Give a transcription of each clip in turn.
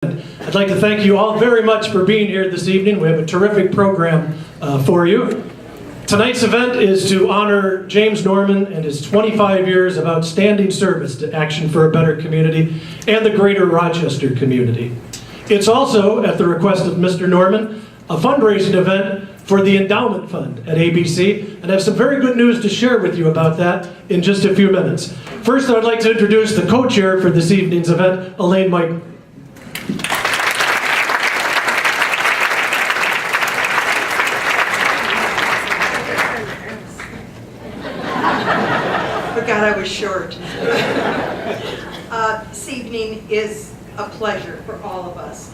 I'd like to thank you all very much for being here this evening. We have a terrific program for you. Tonight's event is to honor James Norman and his 25 years of outstanding service to Action for a Better Community and the greater Rochester community. It's also, at the request of Mr. Norman, a fundraising event for the Endowment Fund at ABC, and I have some very good news to share with you about that in just a few minutes. First, I'd like to introduce the co-chair for this evening's event, Elaine Mike. Forgot I was short. This evening is a pleasure for all of us.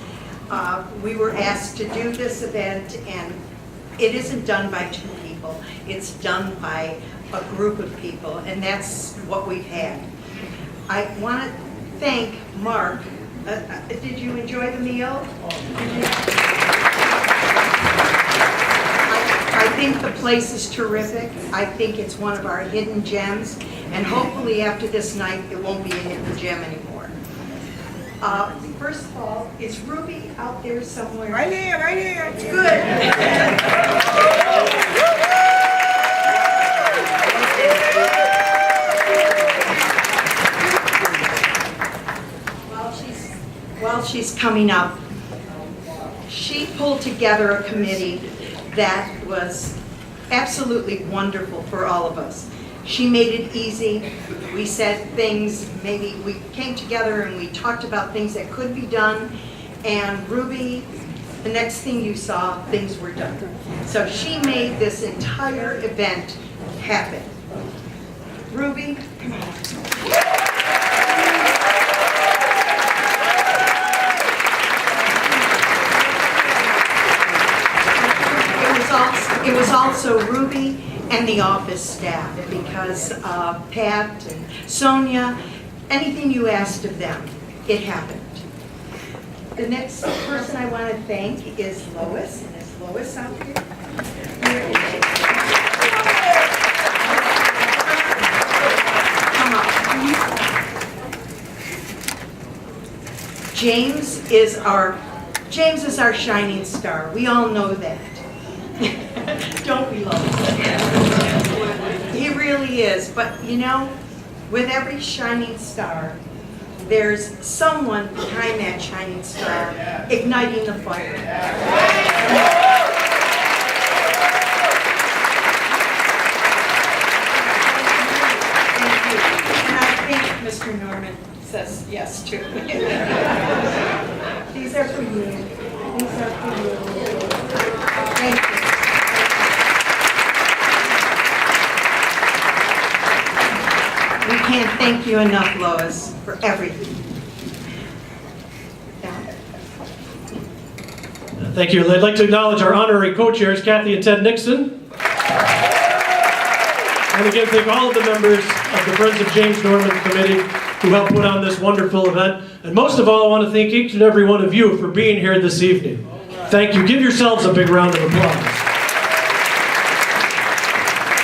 We were asked to do this event, and it isn't done by two people. It's done by a group of people, and that's what we've had. I want to thank Mark. Did you enjoy the meal? I think the place is terrific. I think it's one of our hidden gems, and hopefully after this night it won't be a hidden gem anymore. First of all, is Ruby out there somewhere? Right here, right here. Good. While she's coming up, she pulled together a committee that was absolutely wonderful for all of us. She made it easy. We said things, maybe we came together and we talked about things that could be done, and Ruby, the next thing you saw, things were done. So she made this entire event happen. Ruby, come on. It was also Ruby and the office staff, because Pat and Sonia, anything you asked of them, it happened. The next person I want to thank is Lois. And is Lois out here? Here is she. Come on. James is our shining star. We all know that. Don't be low. He really is. But you know, with every shining star, there's someone behind that shining star igniting the fire. And I think Mr. Norman says yes too. These are for you. These are for you. Thank you. We can't thank you enough, Lois, for everything. Thank you. I'd like to acknowledge our honorary co-chairs, Kathy and Ted Nixon. And again, thank all of the members of the Friends of James Norman Committee who helped put on this wonderful event. And most of all, I want to thank each and every one of you for being here this evening. Thank you. Give yourselves a big round of applause.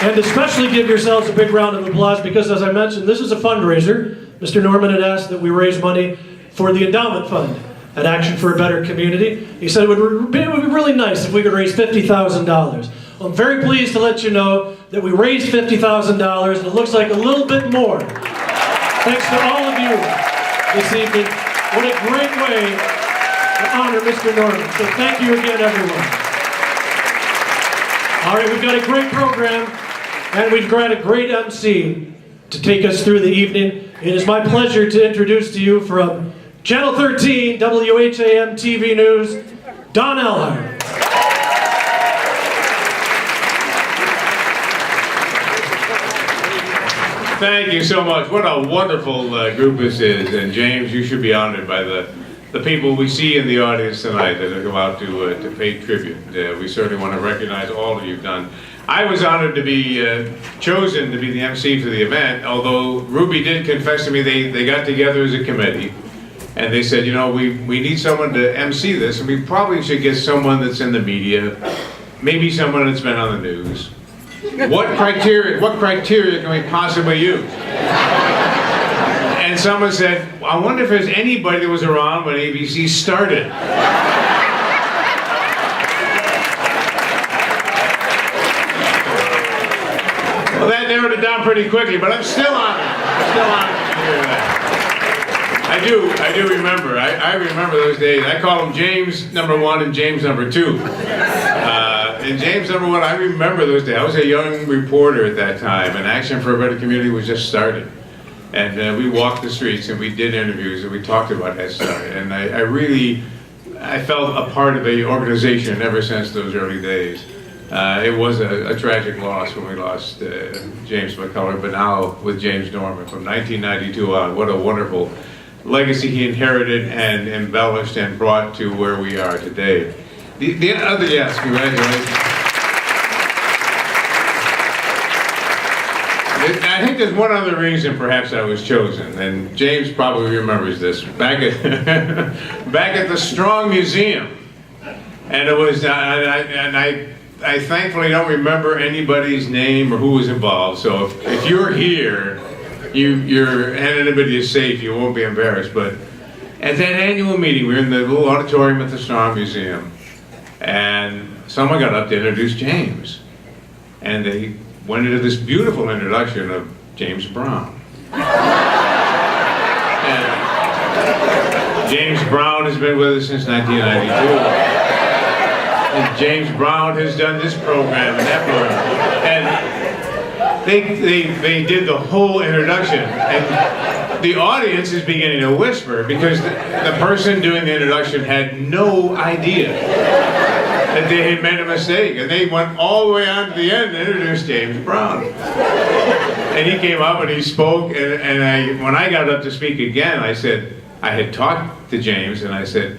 And especially give yourselves a big round of applause because, as I mentioned, this is a fundraiser. Mr. Norman had asked that we raise money for the Endowment Fund at Action for a Better Community. He said it would be really nice if we could raise $50,000. Well, I'm very pleased to let you know that we raised $50,000, and it looks like a little bit more. Thanks to all of you this evening. What a great way to honor Mr. Norman. So thank you again, everyone. All right, we've got a great program. And we've got a great MC to take us through the evening. It is my pleasure to introduce to you from Channel 13, WHAM TV News, Don Elhart. Thank you so much. What a wonderful group this is. And James, you should be honored by the people we see in the audience tonight that have come out to pay tribute. We certainly want to recognize all that you've done. I was honored to be chosen to be the MC for the event, although Ruby did confess to me they got together as a committee and they said, you know, we need someone to MC this, and we probably should get someone that's in the media, maybe someone that's been on the news. What criteria can we possibly use? And someone said, I wonder if there's anybody that was around when ABC started. Well, that narrowed it down pretty quickly, but I'm still honored. I'm still honored to hear that. I do remember. I remember those days. I call him James #1 and James #2. And James #1, I remember those days. I was a young reporter at that time, and Action for a Better Community was just started. And we walked the streets and we did interviews and we talked about that stuff. And I felt a part of the organization ever since those early days. It was a tragic loss when we lost James McCollough, but now with James Norman from 1992 on, what a wonderful legacy he inherited and embellished and brought to where we are today. The other, yes, congratulations. I think there's one other reason perhaps I was chosen, and James probably remembers this. Back at back at the Strong Museum, and it was, I thankfully don't remember anybody's name or who was involved. So if you're here, your anonymity is safe. You won't be embarrassed. But at that annual meeting, we were in the little auditorium at the Strong Museum, and someone got up to introduce James, and they went into this beautiful introduction of James Brown. And James Brown has been with us since 1992. And James Brown has done this program and that program. And they did the whole introduction. And the audience is beginning to whisper because the person doing the introduction had no idea that they had made a mistake, and they went all the way on to the end and introduced James Brown. And he came up and he spoke, and when I got up to speak again, I said, I had talked to James, and I said,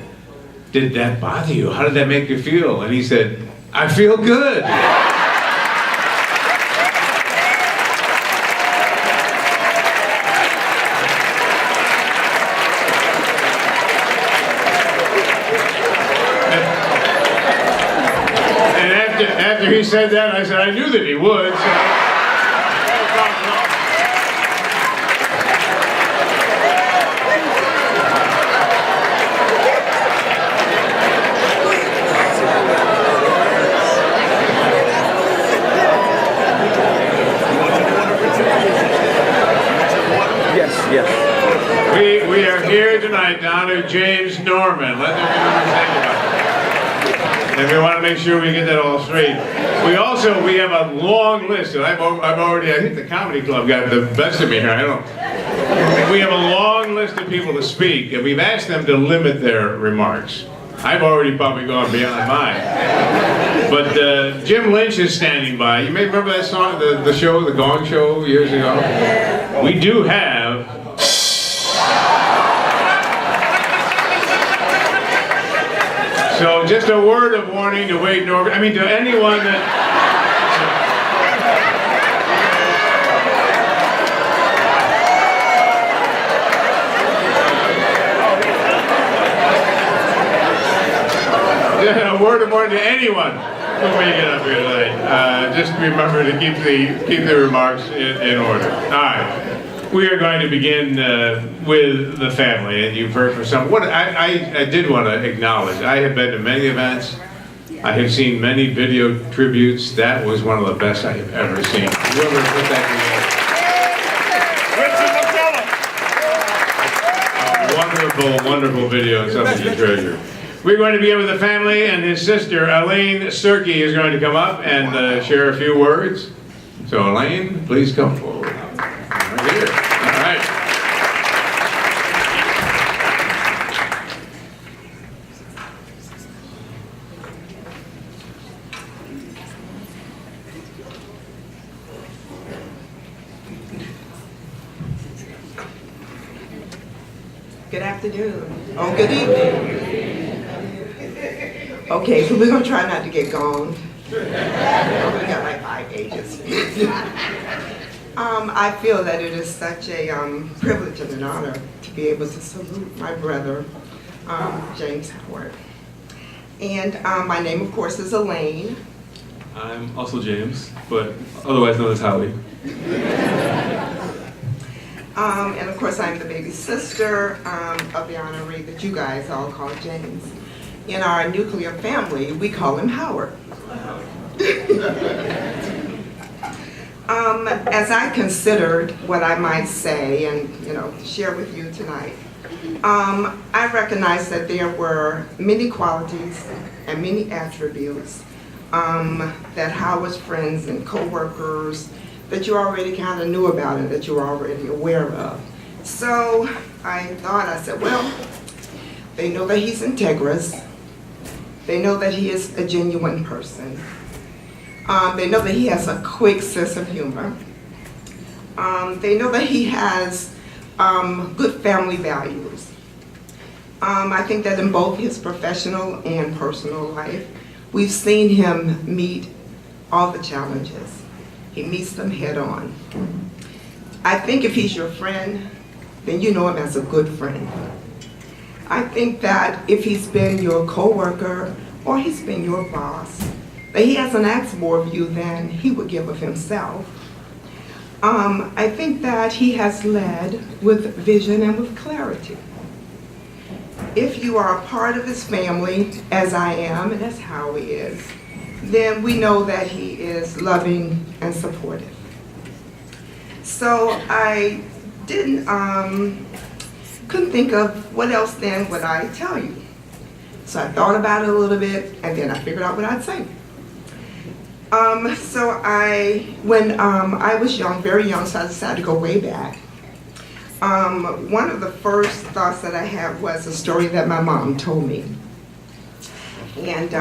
did that bother you? How did that make you feel? And he said, I feel good. After he said that, I said, I knew that he would. So. Yes. We are here tonight to honor James Norman. Let them think about it. And we want to make sure we get that all straight. We have a long list, and I've already, I think the comedy club got the best of me here. We have a long list of people to speak, and we've asked them to limit their remarks. I've already probably gone beyond mine. But Jim Lynch is standing by. You may remember that song, the show, The Gong Show, years ago? We do have so just a word of warning to Wade Norman, to anyone that... A word of warning to anyone before you get up here tonight. Just remember to keep the remarks in order. All right. We are going to begin with the family, and you've heard from some. What I did want to acknowledge, I have been to many events. I have seen many video tributes. That was one of the best I have ever seen. Whoever put that together. Wonderful, wonderful video, and something to treasure. We're going to begin with the family, and his sister, Elaine Sturkey, is going to come up and share a few words. So, Elaine, please come forward. Right here. All right. Good afternoon. Oh, good evening. Okay, so we're going to try not to get gonged. We got like 5 pages. I feel that it is such a privilege and an honor to be able to salute my brother, James Howard. And my name, of course, is Elaine. I'm also James, but otherwise known as Howie. And of course, I'm the baby sister of the honoree that you guys all call James. In our nuclear family, we call him Howard. As I considered what I might say and share with you tonight, I recognized that there were many qualities and many attributes that Howard's friends and co-workers that you already kind of knew about and that you were already aware of. So I said, well, they know that he's integrous. They know that he is a genuine person. They know that he has a quick sense of humor. They know that he has good family values. I think that in both his professional and personal life, we've seen him meet all the challenges. He meets them head on. I think if he's your friend, then you know him as a good friend. I think that if he's been your coworker or he's been your boss, that he hasn't asked more of you than he would give of himself. I think that he has led with vision and with clarity. If you are a part of his family, as I am, and that's how he is, then we know that he is loving and supportive. So I couldn't think of what else then would I tell you. So I thought about it a little bit, and then I figured out what I'd say. When I was young, very young, so I decided to go way back. One of the first thoughts that I had was a story that my mom told me. And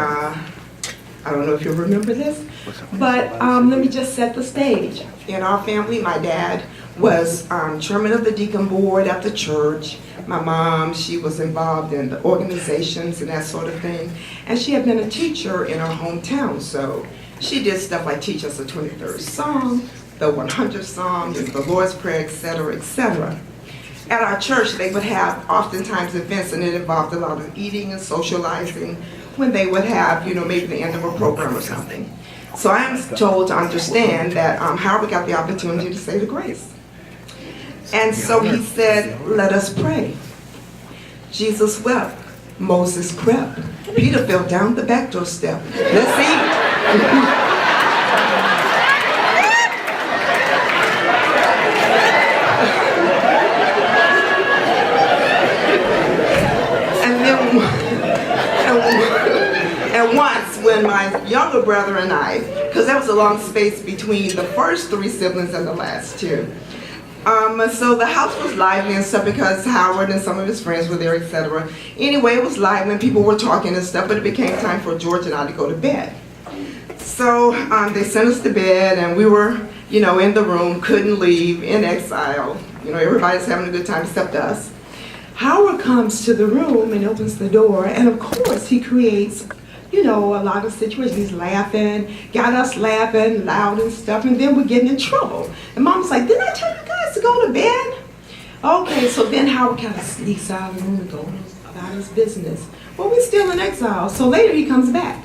I don't know if you remember this, but let me just set the stage. In our family, my dad was chairman of the deacon board at the church. My mom, she was involved in the organizations and that sort of thing. And she had been a teacher in our hometown, so she did stuff like teach us the 23rd Psalm, the 100th Psalm, the Lord's Prayer, etc., etc. At our church, they would have oftentimes events, and it involved a lot of eating and socializing, when they would have, maybe the end of a program or something. So I am told to understand that Howard got the opportunity to say the grace. And so he said, let us pray. Jesus wept. Moses crept. Peter fell down the back door step. Let's eat. And once when my younger brother and I, because there was a long space between the first 3 siblings and the last 2. So the house was lively and stuff because Howard and some of his friends were there, etc. Anyway, it was lively and people were talking and stuff, but it became time for George and I to go to bed. So they sent us to bed and we were, in the room, couldn't leave, in exile. Everybody's having a good time except us. Howard comes to the room and opens the door, and of course he creates, a lot of situations. He's laughing, got us laughing loud and stuff, and then we're getting in trouble. And Mom's like, didn't I tell you guys to go to bed? Okay, so then Howard kind of sneaks out of the room and goes about his business. Well, we're still in exile, so later he comes back.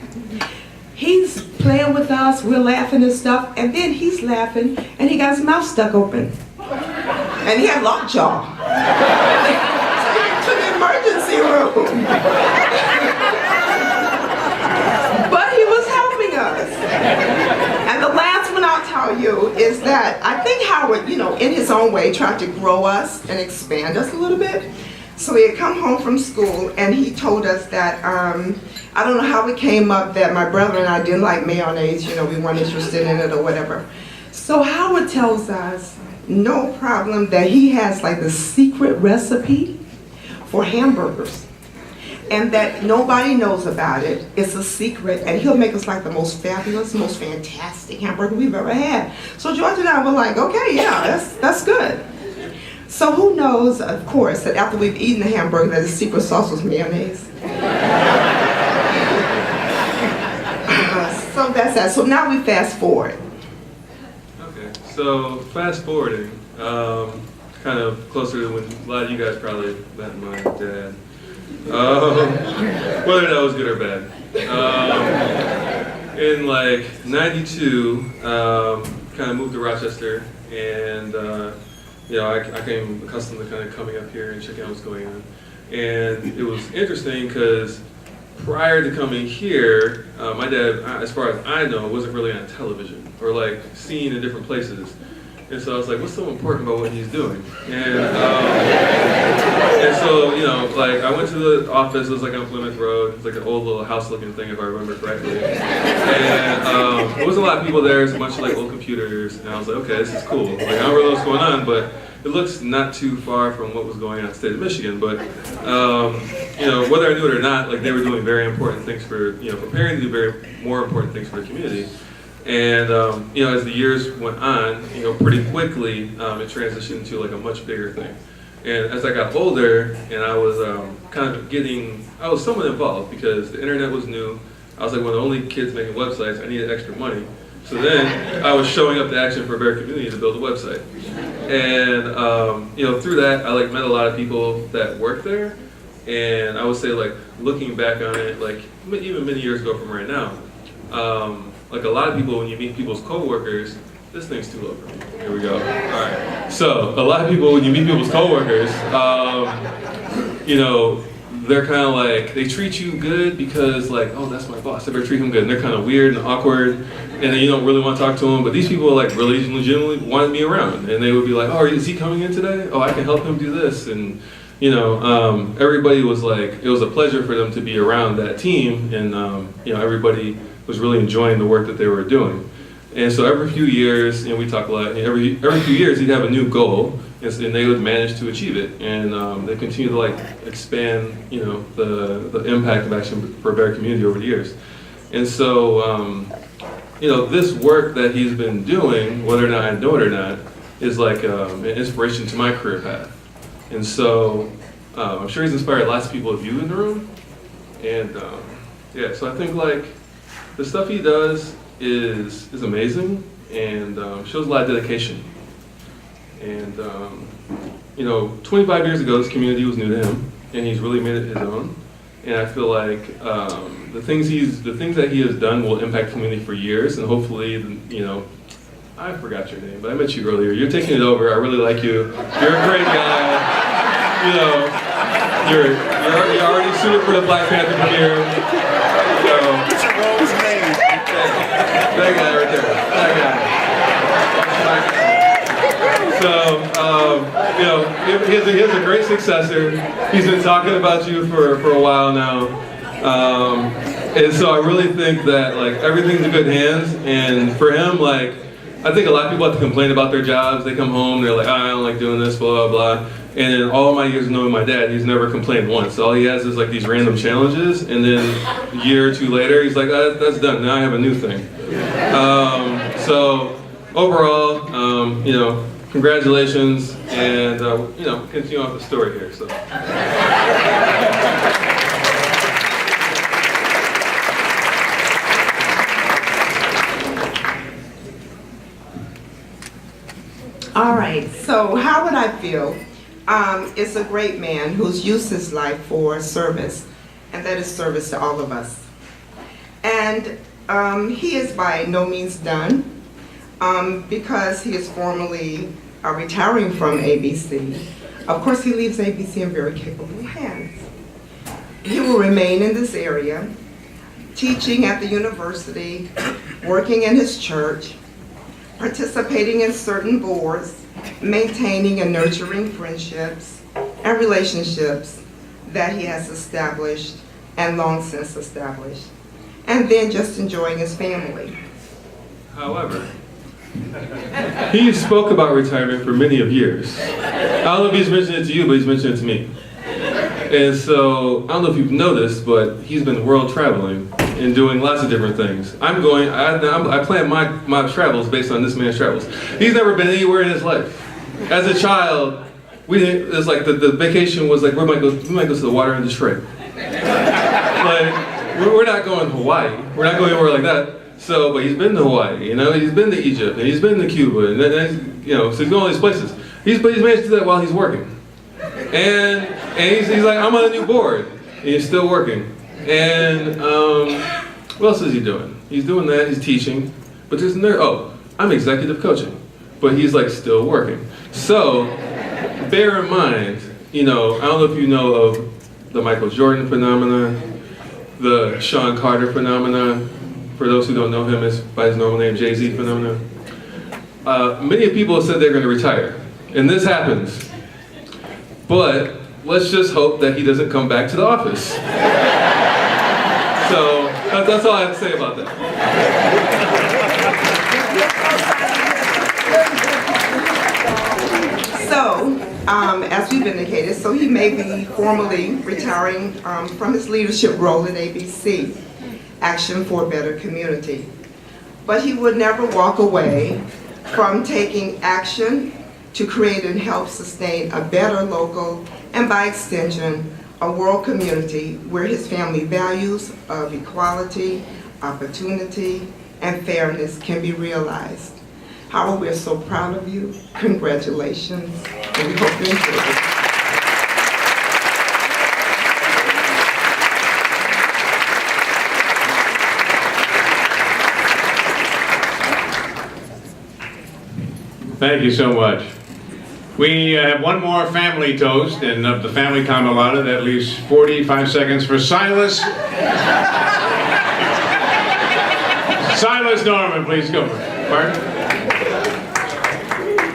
He's playing with us, we're laughing and stuff, and then he's laughing, and he got his mouth stuck open. And he had lockjaw. To the emergency room. But he was helping us. And the last one I'll tell you is that I think Howard, in his own way, tried to grow us and expand us a little bit. So he had come home from school and he told us that, I don't know how it came up that my brother and I didn't like mayonnaise, we weren't interested in it or whatever. So Howard tells us, no problem, that he has like the secret recipe for hamburgers. And that nobody knows about it. It's a secret, and he'll make us like the most fabulous, most fantastic hamburger we've ever had. So George and I were like, okay, yeah, that's good. So who knows, of course, that after we've eaten the hamburger, that the secret sauce was mayonnaise. So that's that. So now we fast forward. Okay, so fast forwarding, kind of closer to when a lot of you guys probably met my dad. Whether that was good or bad. In like '92, kind of moved to Rochester, and I came accustomed to kind of coming up here and checking out what's going on. And it was interesting because prior to coming here, my dad, as far as I know, wasn't really on television or like seen in different places. And so I was like, what's so important about what he's doing? And so, like I went to the office, it was like on Plymouth Road. It's like an old little house looking thing if I remember correctly. And there wasn't a lot of people there, it's a bunch of like old computers. And I was like, okay, this is cool. Like I don't really know what's going on, but it looks not too far from what was going on in the state of Michigan. But, whether I knew it or not, like they were doing very important things for, preparing to do very more important things for the community. And, as the years went on, pretty quickly, it transitioned to like a much bigger thing. And as I got older and I was I was somewhat involved because the internet was new. I was like one of the only kids making websites. I needed extra money. So then I was showing up to Action for a Better Community to build a website. And, through that, I like met a lot of people that worked there. And I would say like looking back on it, like even many years ago from right now, like a lot of people, when you meet people's coworkers, this thing's too low for me. Here we go. All right. So a lot of people, when you meet people's coworkers, they're kind of like, they treat you good because like, oh, that's my boss, I better treat him good. And they're kind of weird and awkward, and then you don't really want to talk to them. But these people like really legitimately wanted me around, and they would be like, oh, is he coming in today? Oh, I can help him do this. And everybody was like, it was a pleasure for them to be around that team, and everybody was really enjoying the work that they were doing. And so every few years, we talk a lot, every few years he'd have a new goal, and they would manage to achieve it. And they continue to like expand, the impact of Action for a Better Community over the years. And so, this work that he's been doing, whether or not I know it or not, is like an inspiration to my career path. And so I'm sure he's inspired lots of people of you in the room. And so I think like the stuff he does is amazing and shows a lot of dedication. And 25 years ago, this community was new to him, and he's really made it his own. And I feel like the things that he has done will impact the community for years, and hopefully, I forgot your name, but I met you earlier. You're taking it over. I really like you. You're a great guy. You're already suited for the Black Panther premiere. That guy right there. That guy. So, he has a great successor. He's been talking about you for a while now. And so I really think that like everything's in good hands. And for him, like, I think a lot of people have to complain about their jobs. They come home, they're like, I don't like doing this, blah, blah, blah. And in all my years of knowing my dad, he's never complained once. All he has is like these random challenges, and then a year or two later, he's like, that's done, now I have a new thing. So overall, congratulations, and continue off the story here. So. All right, so how would I feel? It's a great man who's used his life for service, and that is service to all of us. And he is by no means done, because he is formally retiring from ABC. Of course, he leaves ABC in very capable hands. He will remain in this area, teaching at the university, working in his church, participating in certain boards, maintaining and nurturing friendships and relationships that he has established and long since established, and then just enjoying his family. However, he spoke about retirement for many of years. I don't know if he's mentioned it to you, but he's mentioned it to me. And so, I don't know if you've noticed, but he's been world traveling and doing lots of different things. I plan my travels based on this man's travels. He's never been anywhere in his life. As a child, it's like the vacation was like, we might go to the water in Detroit. Like, we're not going to Hawaii. We're not going anywhere like that. So, but he's been to Hawaii, he's been to Egypt, and he's been to Cuba, and then, so he's going all these places. But he's managed to do that while he's working. And he's like, I'm on a new board, and he's still working. And what else is he doing? He's doing that, he's teaching, but there's I'm executive coaching, but he's like still working. So bear in mind, I don't know if you know of the Michael Jordan phenomenon, the Sean Carter phenomenon. For those who don't know him, is by his normal name, Jay-Z phenomenon. Many people have said they're going to retire, and this happens. But let's just hope that he doesn't come back to the office. So that's all I have to say about that. So, as we've indicated, so he may be formally retiring from his leadership role at ABC, Action for a Better Community. But he would never walk away from taking action to create and help sustain a better local, and by extension, a world community where his family values of equality, opportunity, and fairness can be realized. Howard, we're so proud of you. Congratulations, and we hope you enjoy it. Thank you so much. We have one more family toast, and of the family time allotted, that leaves 45 seconds for Silas. Silas Norman, please go. Pardon?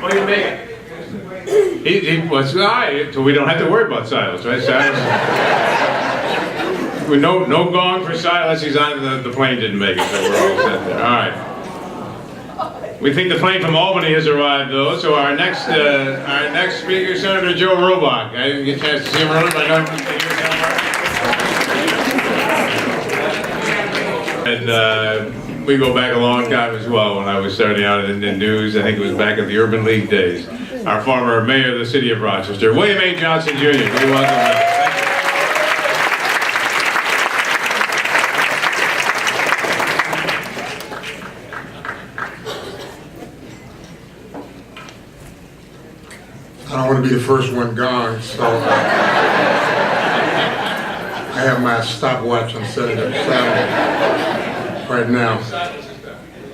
Oh, you make it. He was, all right, so we don't have to worry about Silas, right? Silas. With no gong for Silas, he's on the plane didn't make it, so we're all set there. All right. We think the plane from Albany has arrived, though. So our next speaker, Senator Joe Robach. I didn't get a chance to see him earlier, but I know he's here somewhere. And we go back a long time as well. When I was starting out in news, I think it was back in the Urban League days. Our former mayor of the city of Rochester, William A. Johnson Jr. We welcome him. I don't want to be the first one gone, so I have my stopwatch. I'm setting it saddle right now.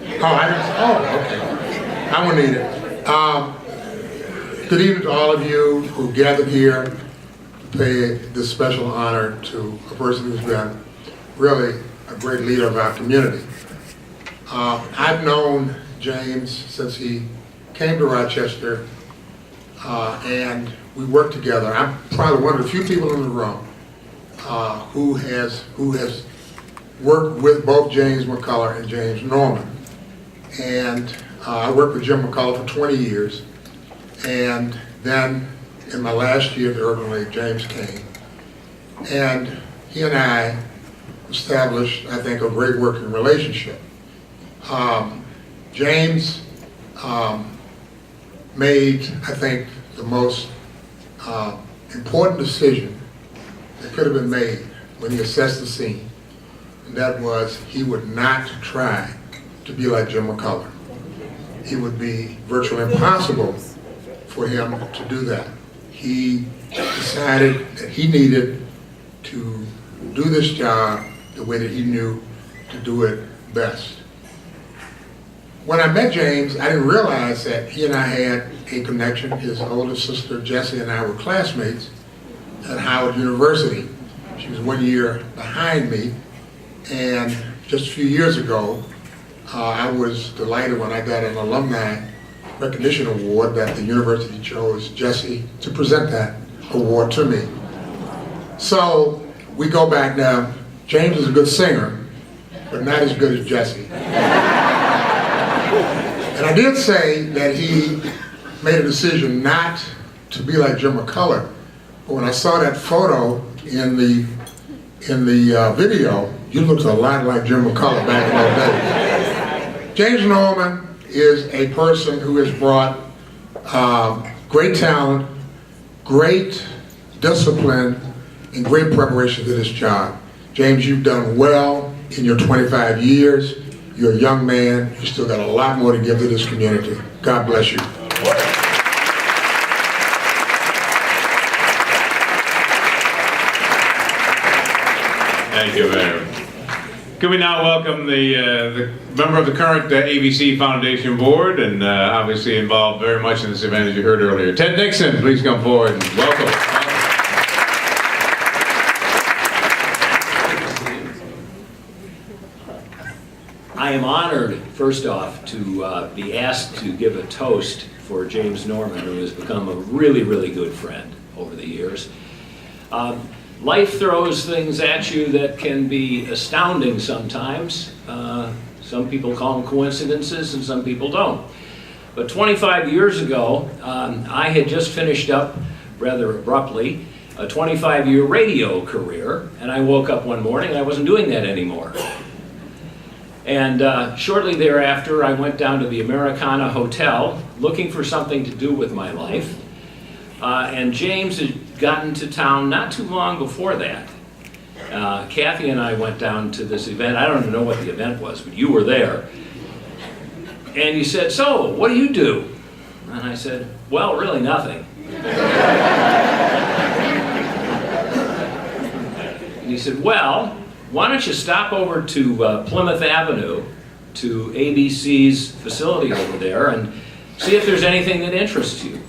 Okay. I won't need it. Good evening to all of you who gathered here to pay this special honor to a person who's been really a great leader of our community. I've known James since he came to Rochester. And we work together. I'm probably one of the few people in the room who has worked with both James McCollough and James Norman. And I worked with Jim McCollough for 20 years. And then in my last year at the Urban League, James came. And he and I established, I think, a great working relationship. James made, I think, the most important decision that could have been made when he assessed the scene, and that was he would not try to be like Jim McCollough. It would be virtually impossible for him to do that. He decided that he needed to do this job the way that he knew to do it best. When I met James, I didn't realize that he and I had a connection. His older sister, Jessie, and I were classmates at Howard University. She was 1 year behind me, and just a few years ago, I was delighted when I got an alumni recognition award that the university chose Jessie to present that award to me. So we go back now. James is a good singer, but not as good as Jessie. And I did say that he made a decision not to be like Jim McCollough, but when I saw that photo in the video, you looked a lot like Jim McCollough back in those days. James Norman is a person who has brought great talent, great discipline, and great preparation to this job. James, you've done well in your 25 years. You're a young man. You still got a lot more to give to this community. God bless you. Thank you, Mayor. Could we now welcome the member of the current ABC Foundation Board and obviously involved very much in this event as you heard earlier. Ted Nixon, please come forward and welcome. I am honored, first off, to be asked to give a toast for James Norman, who has become a really, really good friend over the years. Life throws things at you that can be astounding sometimes. Some people call them coincidences and some people don't. But 25 years ago, I had just finished up, rather abruptly, a 25-year radio career, and I woke up one morning and I wasn't doing that anymore. And shortly thereafter, I went down to the Americana Hotel looking for something to do with my life. And James had gotten to town not too long before that. Kathy and I went down to this event. I don't even know what the event was, but you were there. And you said, "So, what do you do?" And I said, "Well, really nothing." And he said, "Well, why don't you stop over to Plymouth Avenue, to ABC's facility over there, and see if there's anything that interests you."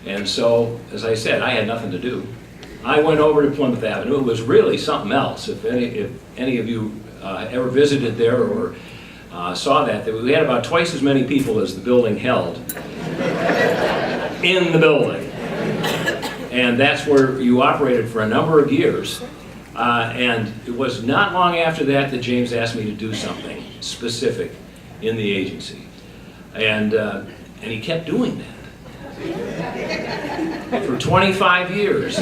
And so, as I said, I had nothing to do. I went over to Plymouth Avenue. It was really something else. If any of you ever visited there or saw that, we had about twice as many people as the building held in the building. And that's where you operated for a number of years. And it was not long after that that James asked me to do something specific in the agency. And he kept doing that for 25 years.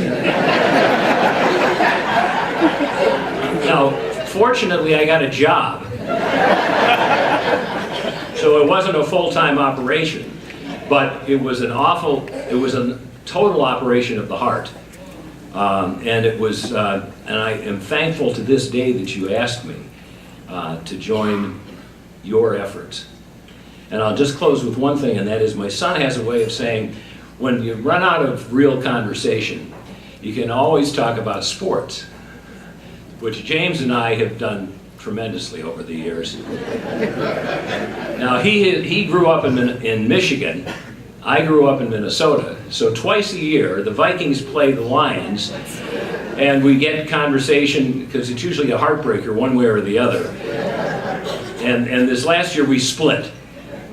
Now, fortunately, I got a job. So it wasn't a full-time operation, but it was a total operation of the heart. And it was, and I am thankful to this day that you asked me to join your efforts. And I'll just close with one thing, and that is my son has a way of saying, when you run out of real conversation, you can always talk about sports, which James and I have done tremendously over the years. Now, he grew up in Michigan. I grew up in Minnesota, so twice a year the Vikings play the Lions, and we get conversation because it's usually a heartbreaker one way or the other. And this last year we split,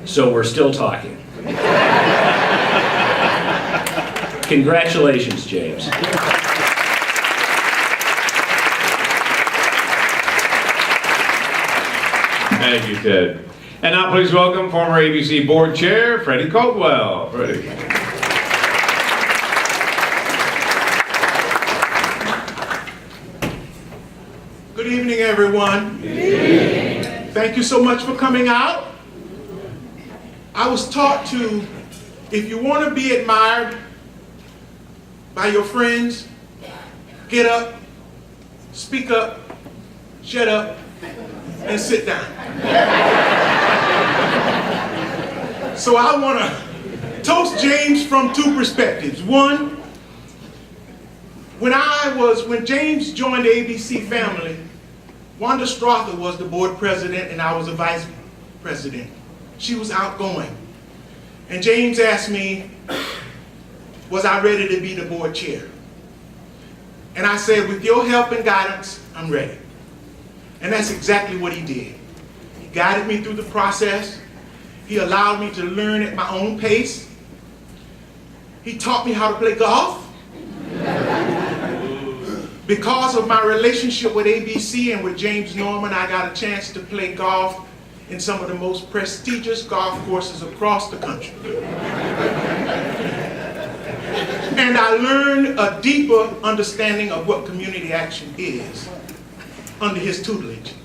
so we're still talking. Congratulations, James. Thank you, Ted. And now please welcome former ABC Board Chair, Freddie Caldwell. Freddie. Good evening, everyone. Good evening. Thank you so much for coming out. I was taught to, if you want to be admired by your friends, get up, speak up, shut up, and sit down. So I want to toast James from two perspectives. One, when James joined the ABC family, Wanda Strother was the board president and I was the vice president. She was outgoing. And James asked me, was I ready to be the board chair? And I said, with your help and guidance, I'm ready. And that's exactly what he did. He guided me through the process. He allowed me to learn at my own pace. He taught me how to play golf. Because of my relationship with ABC and with James Norman, I got a chance to play golf in some of the most prestigious golf courses across the country. And I learned a deeper understanding of what community action is under his tutelage.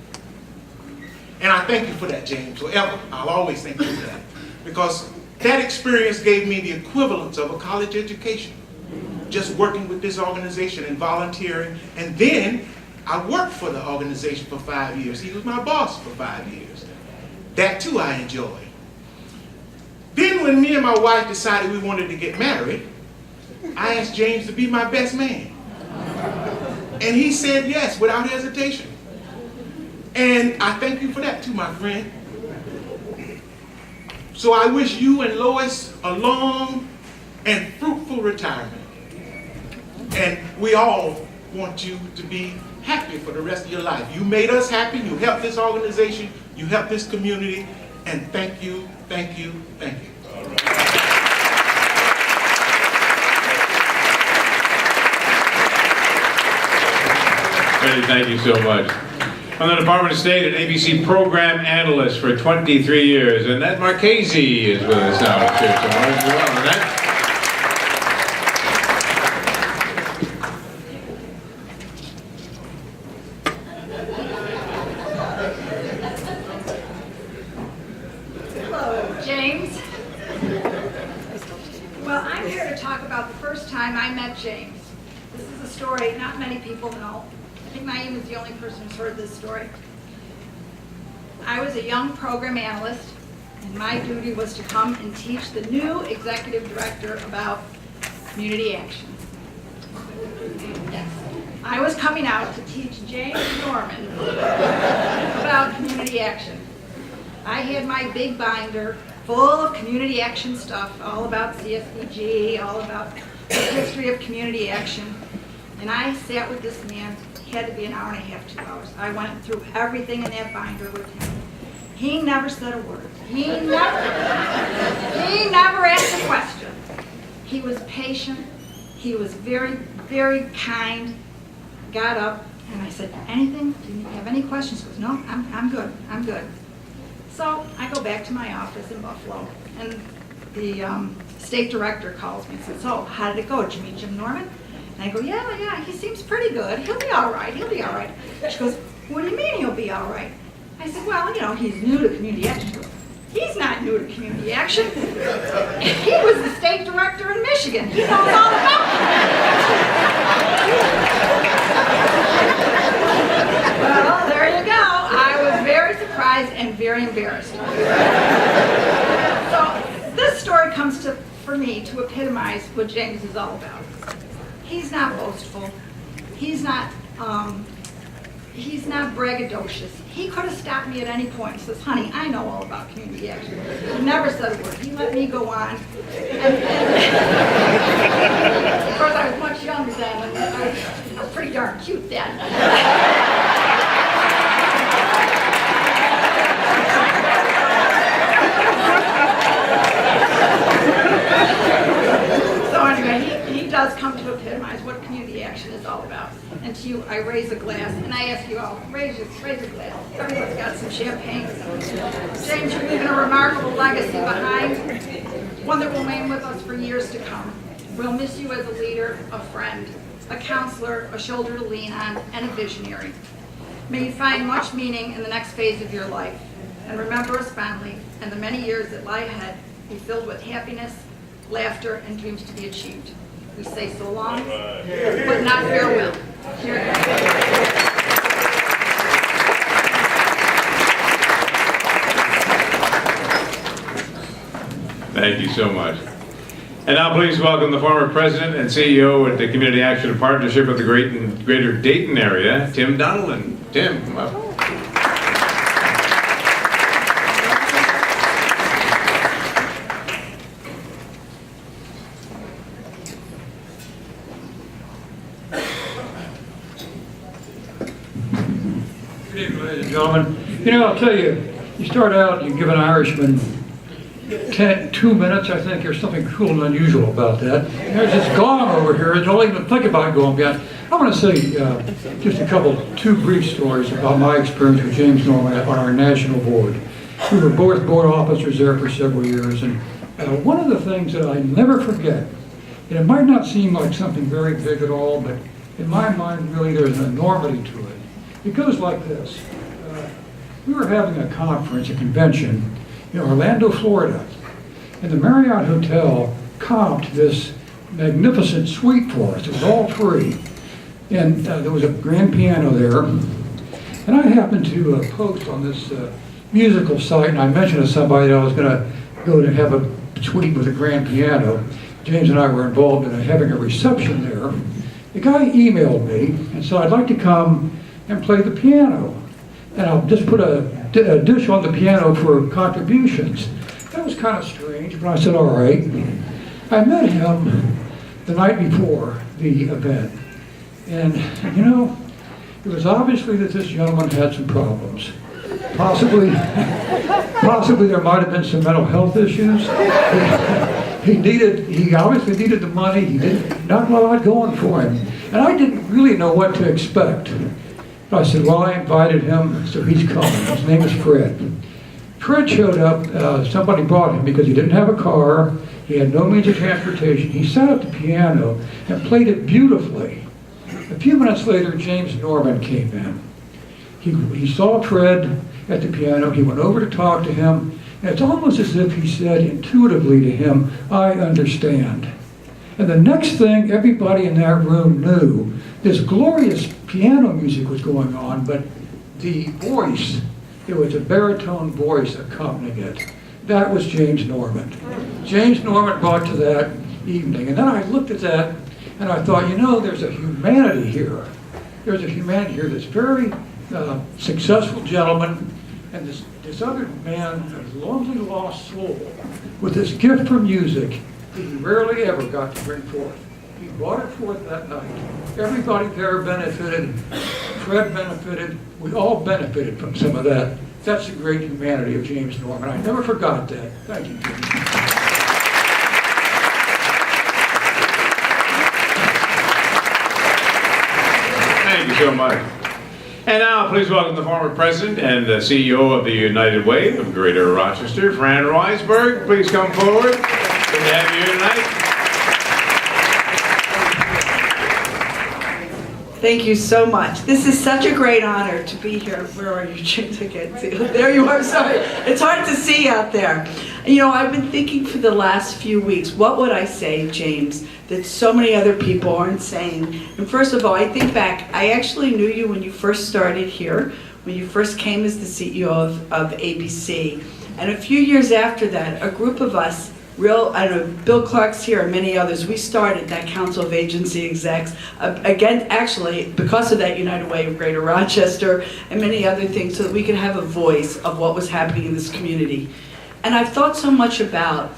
And I thank you for that, James, forever. I'll always thank you for that. Because that experience gave me the equivalence of a college education. Just working with this organization and volunteering. And then I worked for the organization for 5 years. He was my boss for 5 years. That too I enjoyed. Then when me and my wife decided we wanted to get married, I asked James to be my best man. And he said yes without hesitation. And I thank you for that too, my friend. So I wish you and Lois a long and fruitful retirement. And we all want you to be happy for the rest of your life. You made us happy, you helped this organization, you helped this community, and thank you, thank you, thank you. Freddie, thank you so much. From the Department of State, an ABC program analyst for 23 years, Annette Marchese is with us now. Here tomorrow as well. Annette? Hello, James. Well, I'm here to talk about the first time I met James. This is a story not many people know. I think Naeem is the only person who's heard this story. I was a young program analyst, and my duty was to come and teach the new executive director about community action. Yes. I was coming out to teach James Norman about community action. I had my big binder full of community action stuff, all about CSBG, all about the history of community action. And I sat with this man. It had to be an hour and a half, 2 hours. I went through everything in that binder with him. He never said a word. He never asked a question. He was patient. He was very, very kind. Got up and I said, anything? Do you have any questions? He goes, no, I'm good. I'm good. So I go back to my office in Buffalo, and the state director calls me and says, so how did it go? Did you meet Jim Norman? And I go, yeah, he seems pretty good. He'll be all right, he'll be all right. She goes, what do you mean he'll be all right? I said, well, you know, he's new to community action. She goes, he's not new to community action. He was the state director in Michigan. He knows all about it. Well, there you go. I was very surprised and very embarrassed. So this story comes to, for me, to epitomize what James is all about. He's not boastful. He's not braggadocious. He could have stopped me at any point and says, honey, I know all about community action. He never said a word. He let me go on. And of course, I was much younger then, and I was pretty darn cute then. So anyway, he does come to epitomize what community action is all about. And to you, I raise a glass, and I ask you all, raise a glass. Everyone's got some champagne. James, you're leaving a remarkable legacy behind, one that will remain with us for years to come. We'll miss you as a leader, a friend, a counselor, a shoulder to lean on, and a visionary. May you find much meaning in the next phase of your life, and remember us fondly, and the many years that lie ahead be filled with happiness, laughter, and dreams to be achieved. We say so long, but not farewell. Here. Thank you so much. And now please welcome the former president and CEO at the Community Action Partnership of the Greater Dayton area, Tim Donnellan. Tim, come up. Ladies and gentlemen, you know, I'll tell you, you start out, you give an Irishman 2 minutes, I think there's something cool and unusual about that. There's this gong over here, don't even think about going beyond. I want to say just two brief stories about my experience with James Norman on our national board. We were both board officers there for several years, and one of the things that I never forget, and it might not seem like something very big at all, but in my mind, really, there's an enormity to it. It goes like this. We were having a conference, a convention, in Orlando, Florida, and the Marriott Hotel comped this magnificent suite for us. It was all free. And there was a grand piano there. And I happened to post on this musical site, and I mentioned to somebody that I was going to go to have a suite with a grand piano. James and I were involved in having a reception there. The guy emailed me and said, I'd like to come and play the piano. and I'll just put a dish on the piano for contributions. That was kind of strange, but I said, all right. I met him the night before the event, and you know, it was obviously that this gentleman had some problems. Possibly there might have been some mental health issues. He obviously needed the money. He didn't, not a lot going for him. And I didn't really know what to expect. I said, well, I invited him, so he's coming. His name is Fred. Fred showed up, somebody brought him because he didn't have a car. He had no means of transportation. He sat at the piano and played it beautifully. A few minutes later, James Norman came in. He saw Fred at the piano. He went over to talk to him. And it's almost as if he said intuitively to him, I understand. And the next thing everybody in that room knew, this glorious piano music was going on, but the voice, it was a baritone voice accompanying it. That was James Norman. James Norman brought to that evening. And then I looked at that and I thought, you know, there's a humanity here. There's a humanity here that's very successful gentleman, and this other man, a lonely lost soul, with this gift for music that he rarely ever got to bring forth. He brought it forth that night. Everybody there benefited. Fred benefited. We all benefited from some of that. That's the great humanity of James Norman. I never forgot that. Thank you, James. Thank you so much. And now, please welcome the former president and the CEO of the United Way of Greater Rochester, Fran Weisberg. Please come forward. Good to have you here tonight. Thank you so much. This is such a great honor to be here. Where are you, Jim, to get to? There you are, sorry. It's hard to see out there. You know, I've been thinking for the last few weeks, what would I say, James, that so many other people aren't saying? And first of all, I think back, I actually knew you when you first started here, when you first came as the CEO of ABC. And a few years after that, a group of us, I don't know, Bill Clark's here and many others, we started that Council of Agency Execs, again, actually, because of that United Way of Greater Rochester and many other things, so that we could have a voice of what was happening in this community. And I've thought so much about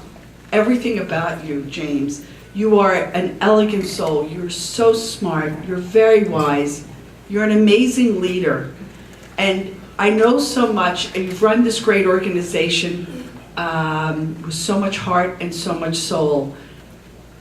everything about you, James. You are an elegant soul. You're so smart. You're very wise. You're an amazing leader. And I know so much, and you've run this great organization with so much heart and so much soul.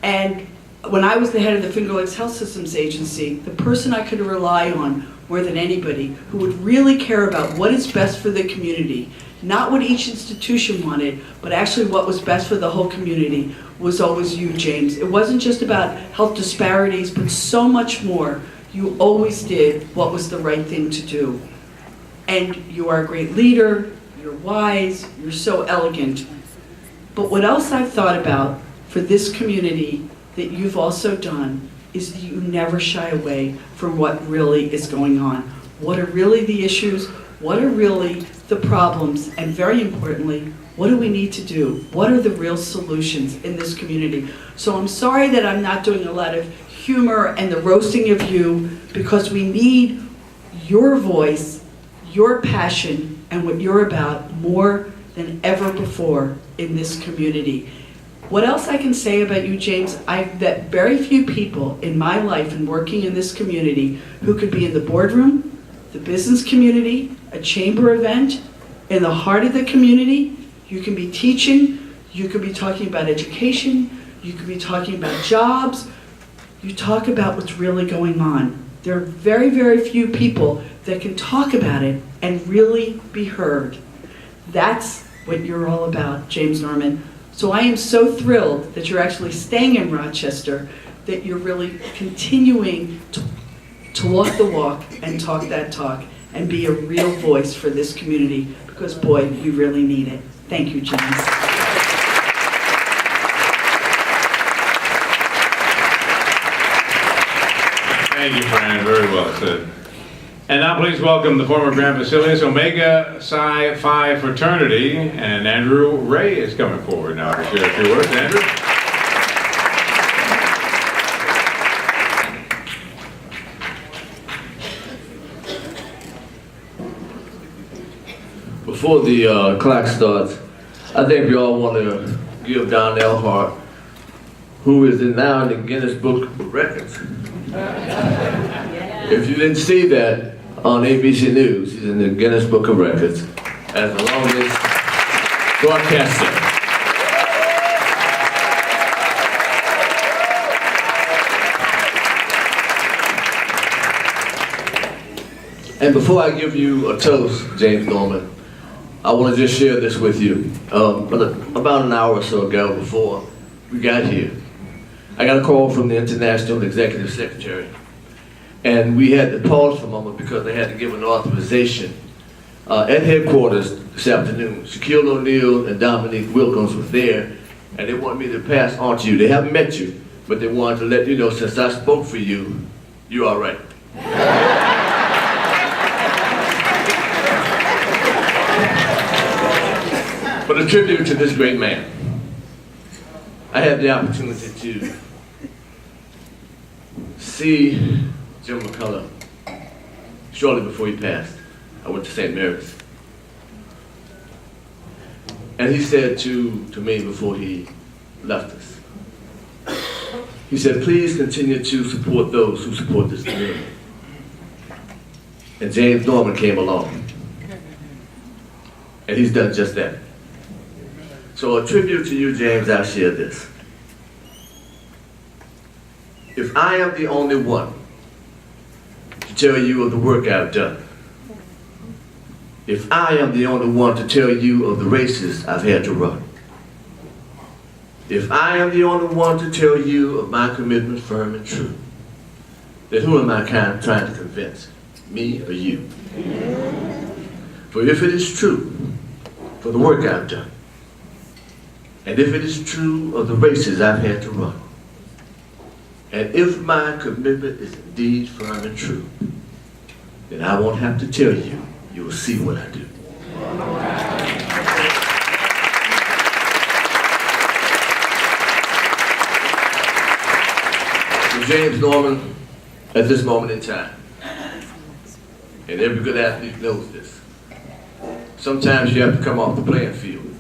And when I was the head of the Finger Lakes Health Systems Agency, the person I could rely on more than anybody who would really care about what is best for the community, not what each institution wanted, but actually what was best for the whole community, was always you, James. It wasn't just about health disparities, but so much more. You always did what was the right thing to do. And you are a great leader. You're wise, you're so elegant. But what else I've thought about for this community that you've also done is that you never shy away from what really is going on. What are really the issues? What are really the problems? And very importantly, what do we need to do? What are the real solutions in this community? So I'm sorry that I'm not doing a lot of humor and the roasting of you, because we need your voice, your passion, and what you're about more than ever before in this community. What else I can say about you, James, I've met very few people in my life and working in this community who could be in the boardroom, the business community, a chamber event, in the heart of the community. You can be teaching, you could be talking about education, you could be talking about jobs. You talk about what's really going on. There are very, very few people that can talk about it and really be heard. That's what you're all about, James Norman. So I am so thrilled that you're actually staying in Rochester, that you're really continuing to walk the walk and talk that talk and be a real voice for this community, because boy, we really need it. Thank you, James. Thank you, Fran. Very well said. And now please welcome the former Grand Basilius Omega Psi Phi Fraternity, and Andrew Ray is coming forward now to share a few words. Andrew? Before the clock starts, I think we all want to give Donnell Hart, who is now in the Guinness Book of Records. If you didn't see that on ABC News, he's in the Guinness Book of Records as the longest broadcaster. And before I give you a toast, James Norman, I want to just share this with you. About an hour or so ago, before we got here, I got a call from the International Executive Secretary. And we had to pause for a moment because they had to give an authorization at headquarters this afternoon. Shaquille O'Neal and Dominique Wilkins were there, and they wanted me to pass on to you. They haven't met you, but they wanted to let you know, since I spoke for you, you're all right. But a tribute to this great man. I had the opportunity to see Jim McCollough shortly before he passed. I went to St. Mary's. And he said to me before he left us, he said, please continue to support those who support this community. And James Norman came along. And he's done just that. So a tribute to you, James, I'll share this. If I am the only one to tell you of the work I've done, if I am the only one to tell you of the races I've had to run, if I am the only one to tell you of my commitment firm and true, then who am I trying to convince, me or you? For if it is true for the work I've done, and if it is true of the races I've had to run, and if my commitment is indeed firm and true, then I won't have to tell you. You will see what I do. So James Norman, at this moment in time, and every good athlete knows this, sometimes you have to come off the playing field.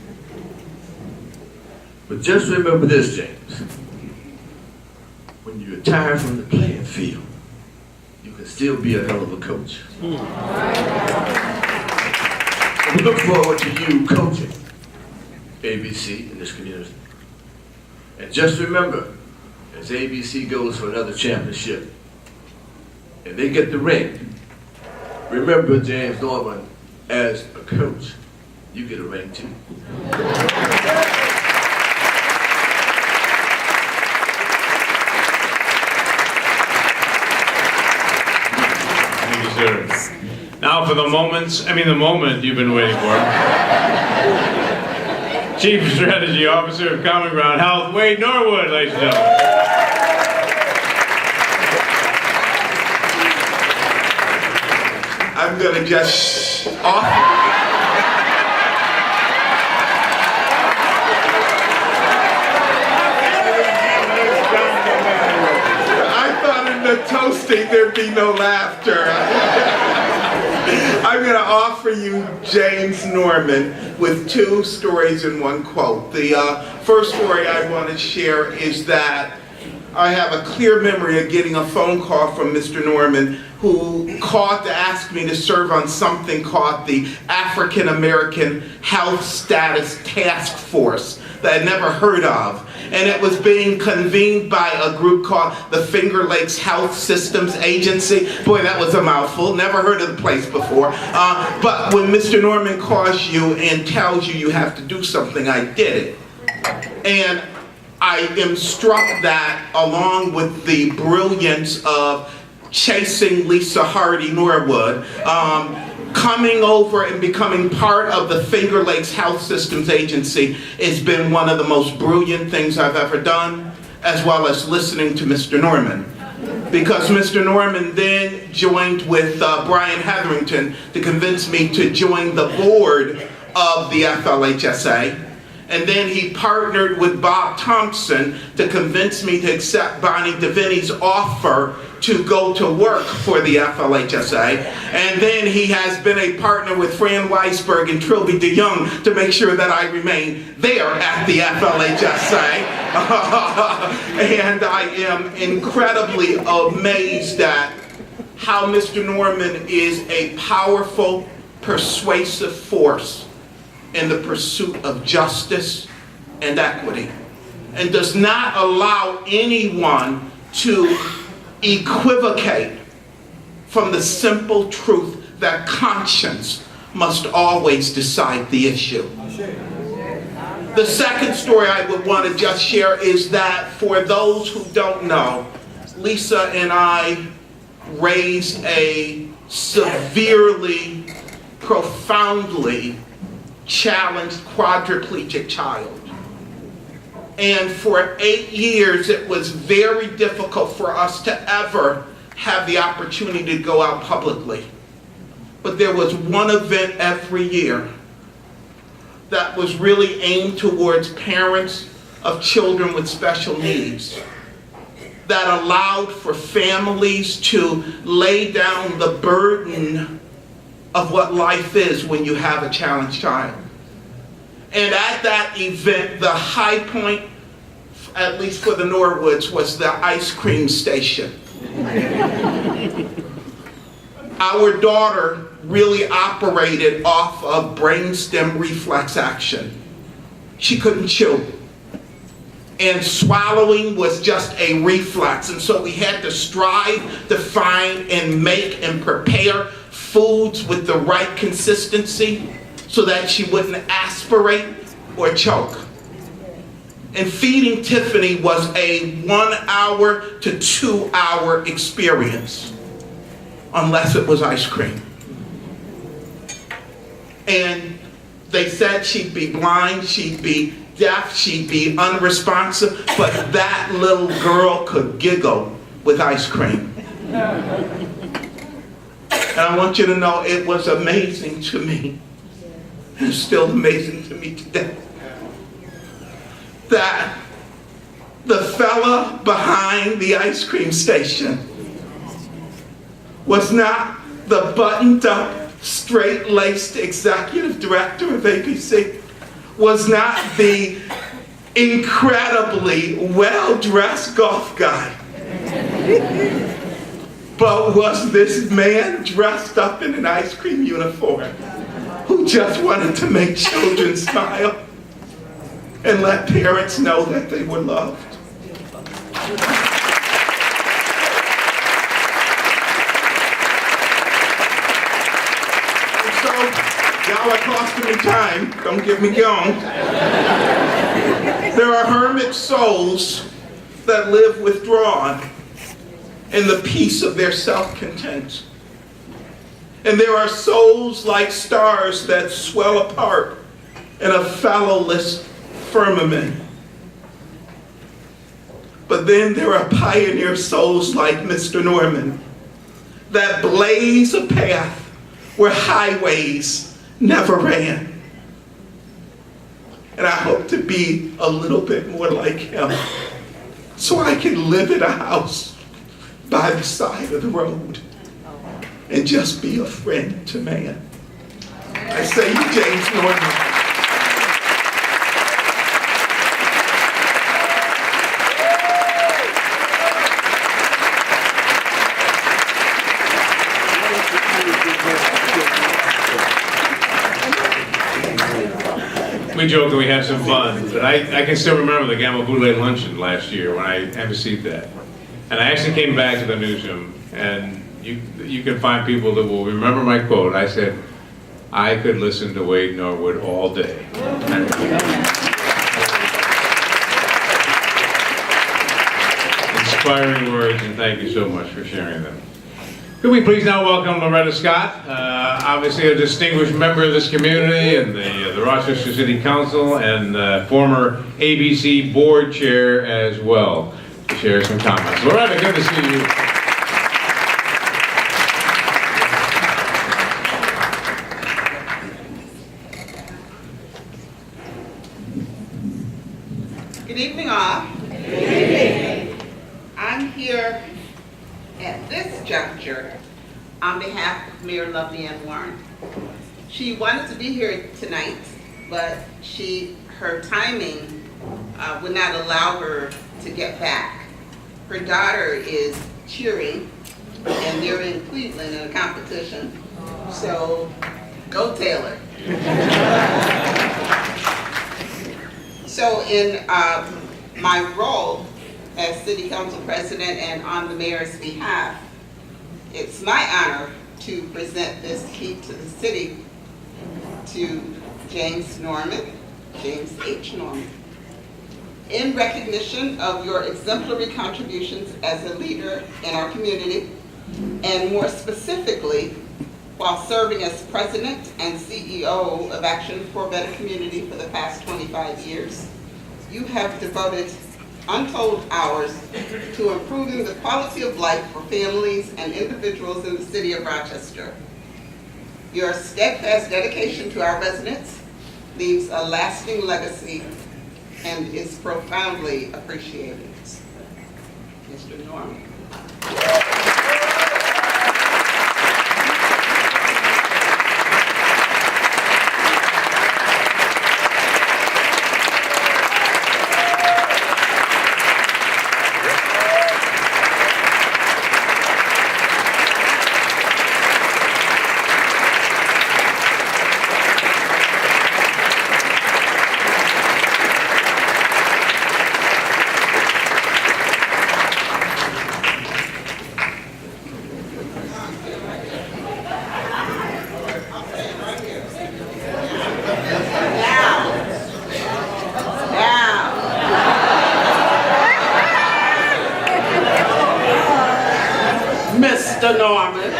But just remember this, James. When you retire from the playing field, you can still be a hell of a coach. We look forward to you coaching ABC in this community. And just remember, as ABC goes for another championship, and they get the ring, remember, James Norman, as a coach, you get a ring too. Now for the moment you've been waiting for. Chief Strategy Officer of Common Ground Health, Wade Norwood, ladies and gentlemen. I'm gonna just I thought in the toasting there'd be no laughter. I'm going to offer you James Norman with two stories and one quote. The first story I want to share is that I have a clear memory of getting a phone call from Mr. Norman, who called to ask me to serve on something called the African American Health Status Task Force that I'd never heard of. And it was being convened by a group called the Finger Lakes Health Systems Agency. Boy, that was a mouthful. Never heard of the place before. But when Mr. Norman calls you and tells you you have to do something, I did it. And I am struck that, along with the brilliance of chasing Lisa Hardy Norwood, coming over and becoming part of the Finger Lakes Health Systems Agency has been one of the most brilliant things I've ever done, as well as listening to Mr. Norman. Because Mr. Norman then joined with Brian Hetherington to convince me to join the board of the FLHSA. And then he partnered with Bob Thompson to convince me to accept Bonnie DeVinny's offer to go to work for the FLHSA. And then he has been a partner with Fran Weisberg and Trilby DeYoung to make sure that I remain there at the FLHSA. And I am incredibly amazed at how Mr. Norman is a powerful, persuasive force in the pursuit of justice and equity, and does not allow anyone to equivocate from the simple truth that conscience must always decide the issue. The second story I would want to just share is that for those who don't know, Lisa and I raised a severely, profoundly challenged quadriplegic child. And for 8 years, it was very difficult for us to ever have the opportunity to go out publicly. But there was one event every year that was really aimed towards parents of children with special needs, that allowed for families to lay down the burden of what life is when you have a challenged child. And at that event, the high point, at least for the Norwoods, was the ice cream station. Our daughter really operated off of brainstem reflex action. She couldn't chew. And swallowing was just a reflex. And so we had to strive to find and make and prepare foods with the right consistency so that she wouldn't aspirate or choke. And feeding Tiffany was a 1 hour to 2 hour experience, unless it was ice cream. And they said she'd be blind, she'd be deaf, she'd be unresponsive, but that little girl could giggle with ice cream. And I want you to know it was amazing to me. It's still amazing to me today that the fella behind the ice cream station was not the buttoned up, straight-laced executive director of ABC, was not the incredibly well-dressed golf guy, but was this man dressed up in an ice cream uniform who just wanted to make children smile and let parents know that they were loved. And so, y'all are costing me time, don't get me going. There are hermit souls that live withdrawn in the peace of their self-content. And there are souls like stars that swell apart in a fallowless firmament. But then there are pioneer souls like Mr. Norman that blaze a path where highways never ran. And I hope to be a little bit more like him so I can live in a house by the side of the road and just be a friend to man. I say to James Norman, we joke and we have some fun, but I can still remember the Gamma Boule luncheon last year when I emceed that. And I actually came back to the newsroom, and you can find people that will remember my quote. I said, I could listen to Wade Norwood all day. Inspiring words, and thank you so much for sharing them. Could we please now welcome Loretta Scott, obviously a distinguished member of this community and the Rochester City Council, and former ABC board chair as well, to share some comments. Loretta, good to see you. Good evening, all. Good evening. I'm here at this juncture on behalf of Mayor Lovely Ann Warren. She wanted to be here tonight, but her timing would not allow her to get back. Her daughter is cheering, and they're in Cleveland in a competition, so go Taylor. So in my role as City Council President and on the Mayor's behalf, it's my honor to present this key to the city to James H. Norman. In recognition of your exemplary contributions as a leader in our community, and more specifically, while serving as President and CEO of Action for a Better Community for the past 25 years, you have devoted untold hours to improving the quality of life for families and individuals in the city of Rochester. Your steadfast dedication to our residents leaves a lasting legacy and is profoundly appreciated. Mr. Norman. Mr. Norman.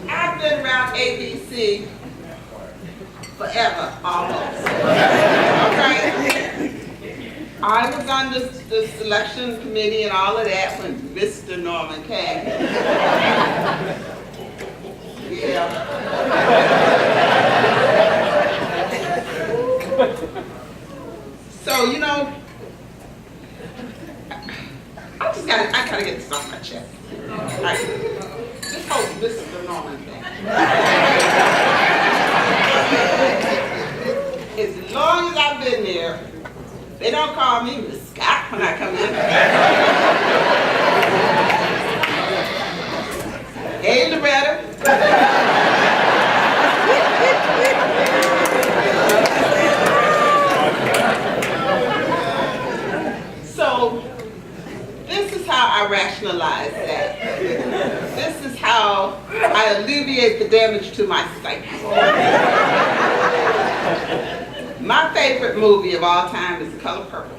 I've been around ABC forever, almost. Okay? I was on the selection committee and all of that when Mr. Norman came. Yeah. So, you know, I gotta get this off my chest. Right. This whole Mr. Norman thing. As long as I've been there, they don't call me Miss Scott when I come in. Hey, Loretta. So, this is how I rationalize that. This is how I alleviate the damage to my psyche. My favorite movie of all time is The Color Purple.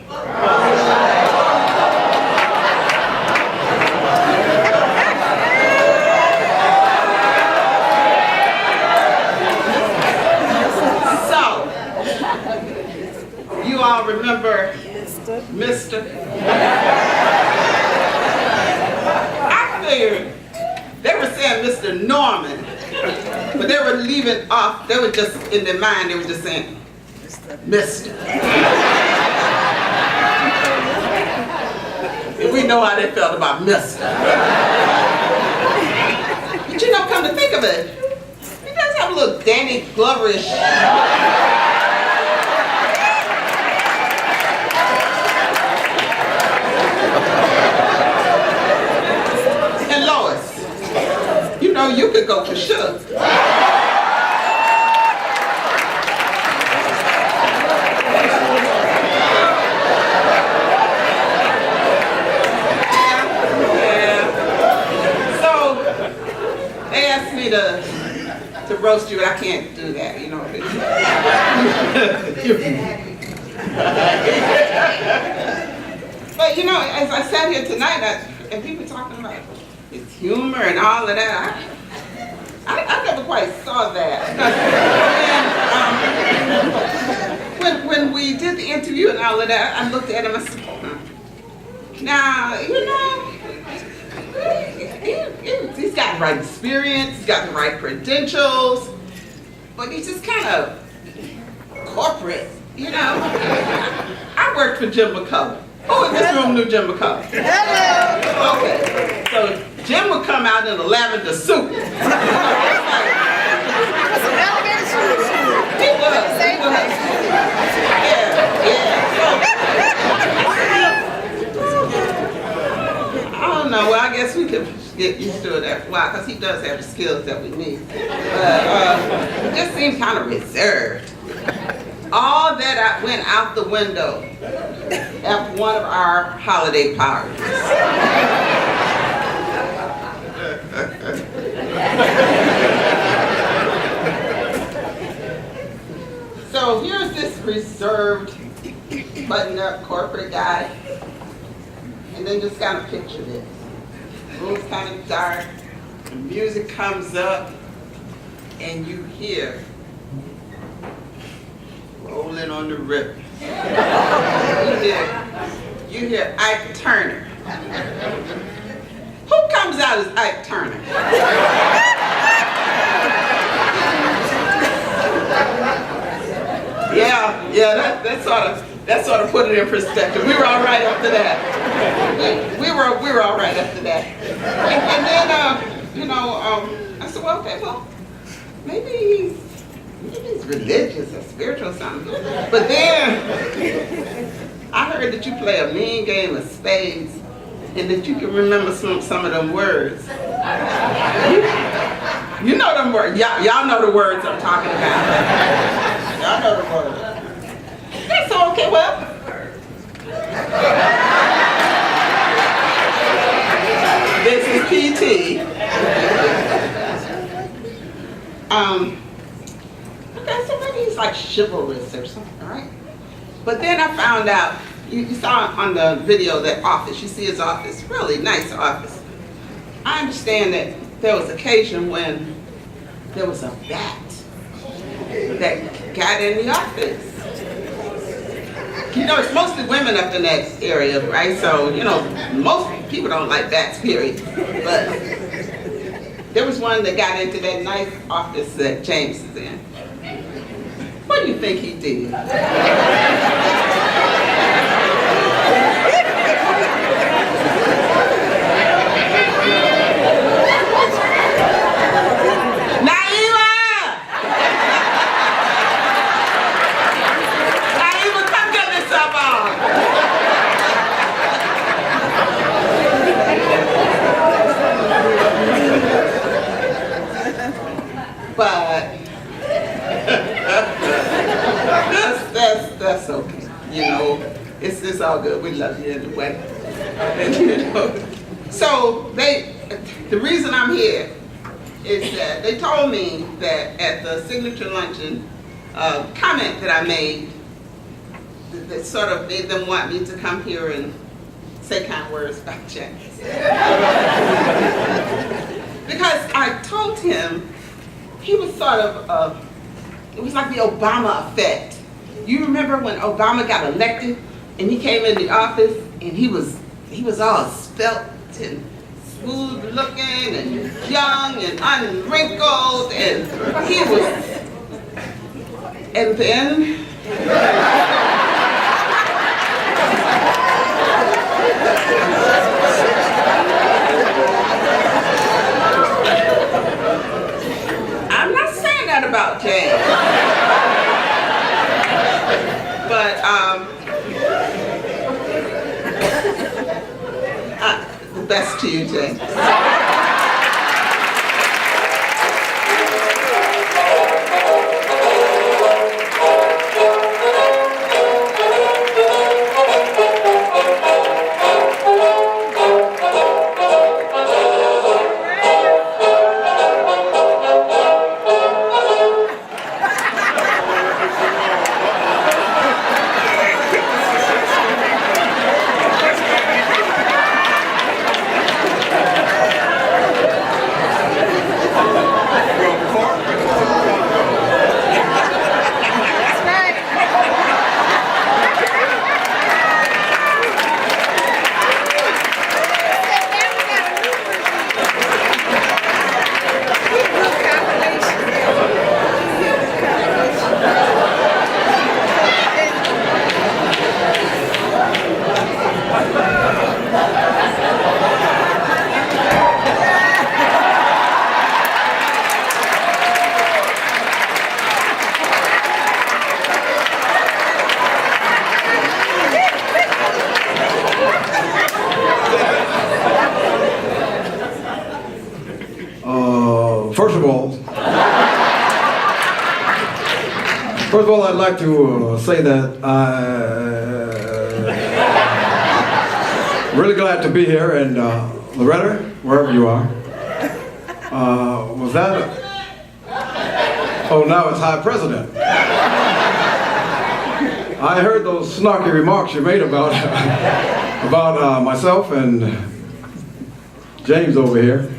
So, you all remember Mr. I figured they were saying Mr. Norman, but they were leaving off, they were just, in their mind, they were just saying Mr. And we know how they felt about Mr. But you know, come to think of it, he does have a little Danny Gloverish. And Lois, you know, you could go for sure. To roast you, but I can't do that, you know. But you know, as I sat here tonight, and people talking about his humor and all of that, I never quite saw that. And, when we did the interview and all of that, I looked at him and said, now, you know, he's got the right experience, he's got the right credentials, but he's just kind of corporate, You know, I worked for Jim McCollough. Who in this room knew Jim McCollough? Hello. Okay, so Jim would come out in a lavender suit. He was. I don't know, well, I guess we could get used to it after a while, because he does have the skills that we need. But he just seemed kind of reserved. All that went out the window at one of our holiday parties. So here's this reserved, buttoned-up corporate guy, and then just kind of picture this. The room's kind of dark, the music comes up, and you hear rolling on the river. You hear Ike Turner. Who comes out as Ike Turner? Yeah, that sort of put it in perspective. We were all right after that. We were all right after that. And then I said, well, okay, well, maybe he's religious or spiritual or something. But then I heard that you play a mean game of spades and that you can remember some of them words. You know them words. Y'all know the words I'm talking about. Y'all know the words. Yeah, so okay, well. This is PT. Okay, so maybe he's like chivalrous or something, right? But then I found out, you saw on the video that office, you see his office, really nice office. I understand that there was occasion when there was a bat that got in the office. You know, it's mostly women up in that area, right? So, you know, most people don't like bats, period. But there was one that got into that nice office that James is in. What do you think he did? But that's okay. You know, it's all good. We love you anyway. And, you know, so the reason I'm here is that they told me that at the signature luncheon, comment that I made that sort of made them want me to come here and say kind words about James. Because I told him he was sort of, it was like the Obama effect. You remember when Obama got elected and he came in the office and he was all svelte and smooth looking and young and unwrinkled and he was, and then, I'm not saying that about James. But the best to you, James. all. First of all, I'd like to say that I'm really glad to be here, and Loretta, wherever you are. Was that oh, now it's High President. I heard those snarky remarks you made about myself and James over here.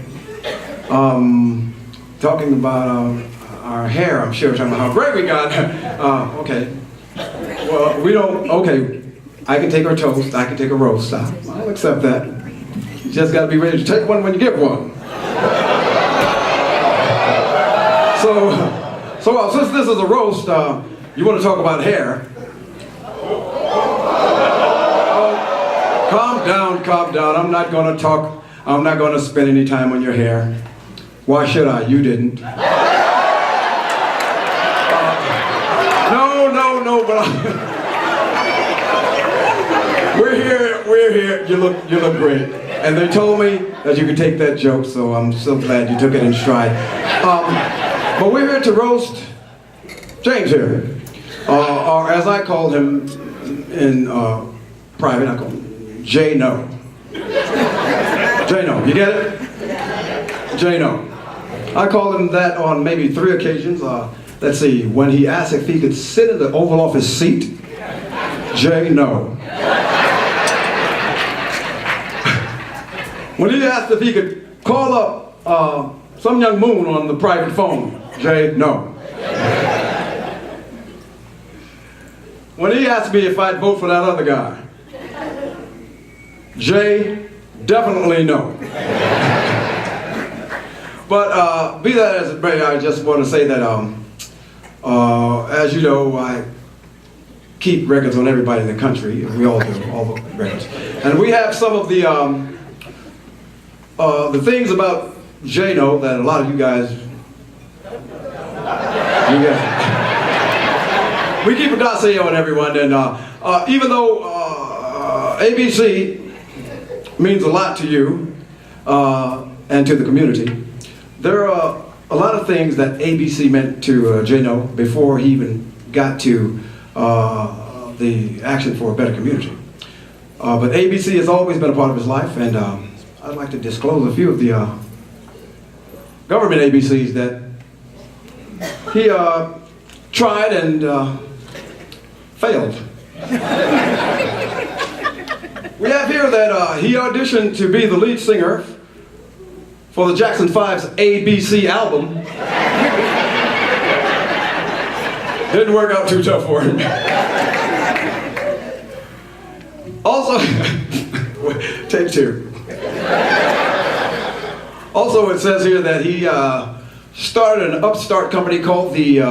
Talking about our hair, I'm sure, talking about how great we got. Okay. Well, we don't, okay, I can take a toast, I can take a roast. I'll accept that. You just got to be ready to take one when you get one. So since this is a roast, you want to talk about hair. Calm down. I'm not going to spend any time on your hair. Why should I? You didn't. No, but we're here. You look great. And they told me that you could take that joke, so I'm so glad you took it in stride. But we're here to roast James here. Or as I called him in private, I call him J-No. J-No, you get it? J-No. I called him that on maybe 3 occasions. Let's see, when he asked if he could sit in the Oval Office seat, J-No. When he asked if he could call up some young moon on the private phone, J-No. When he asked me if I'd vote for that other guy, Jay, definitely no. But be that as it may, I just want to say that, as you know, I keep records on everybody in the country. We all do, all the records. And we have some of the things about J-No that a lot of you guys we keep a dossier on everyone, and even though ABC means a lot to you and to the community, there are a lot of things that ABC meant to J-No before he even got to the Action for a Better Community. But ABC has always been a part of his life, and I'd like to disclose a few of the government ABCs that he tried and failed. We have here that he auditioned to be the lead singer for the Jackson 5's ABC album. Didn't work out too tough for him. Also, take 2. Also, it says here that he started an upstart company called the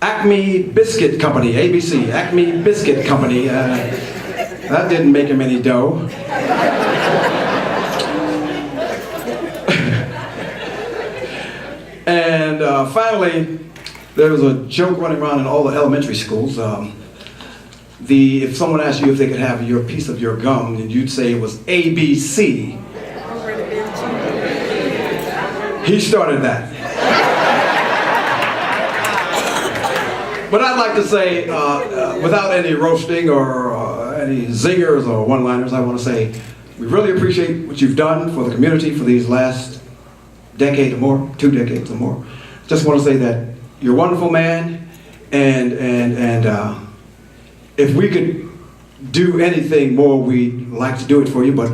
Acme Biscuit Company, ABC, Acme Biscuit Company. That didn't make him any dough. And finally, there was a joke running around in all the elementary schools. If someone asked you if they could have your piece of your gum, and you'd say it was ABC. He started that. But I'd like to say, without any roasting or any zingers or one-liners, I want to say we really appreciate what you've done for the community for these last decade or more, 2 decades or more. Just want to say that you're a wonderful man, and if we could do anything more, we'd like to do it for you. But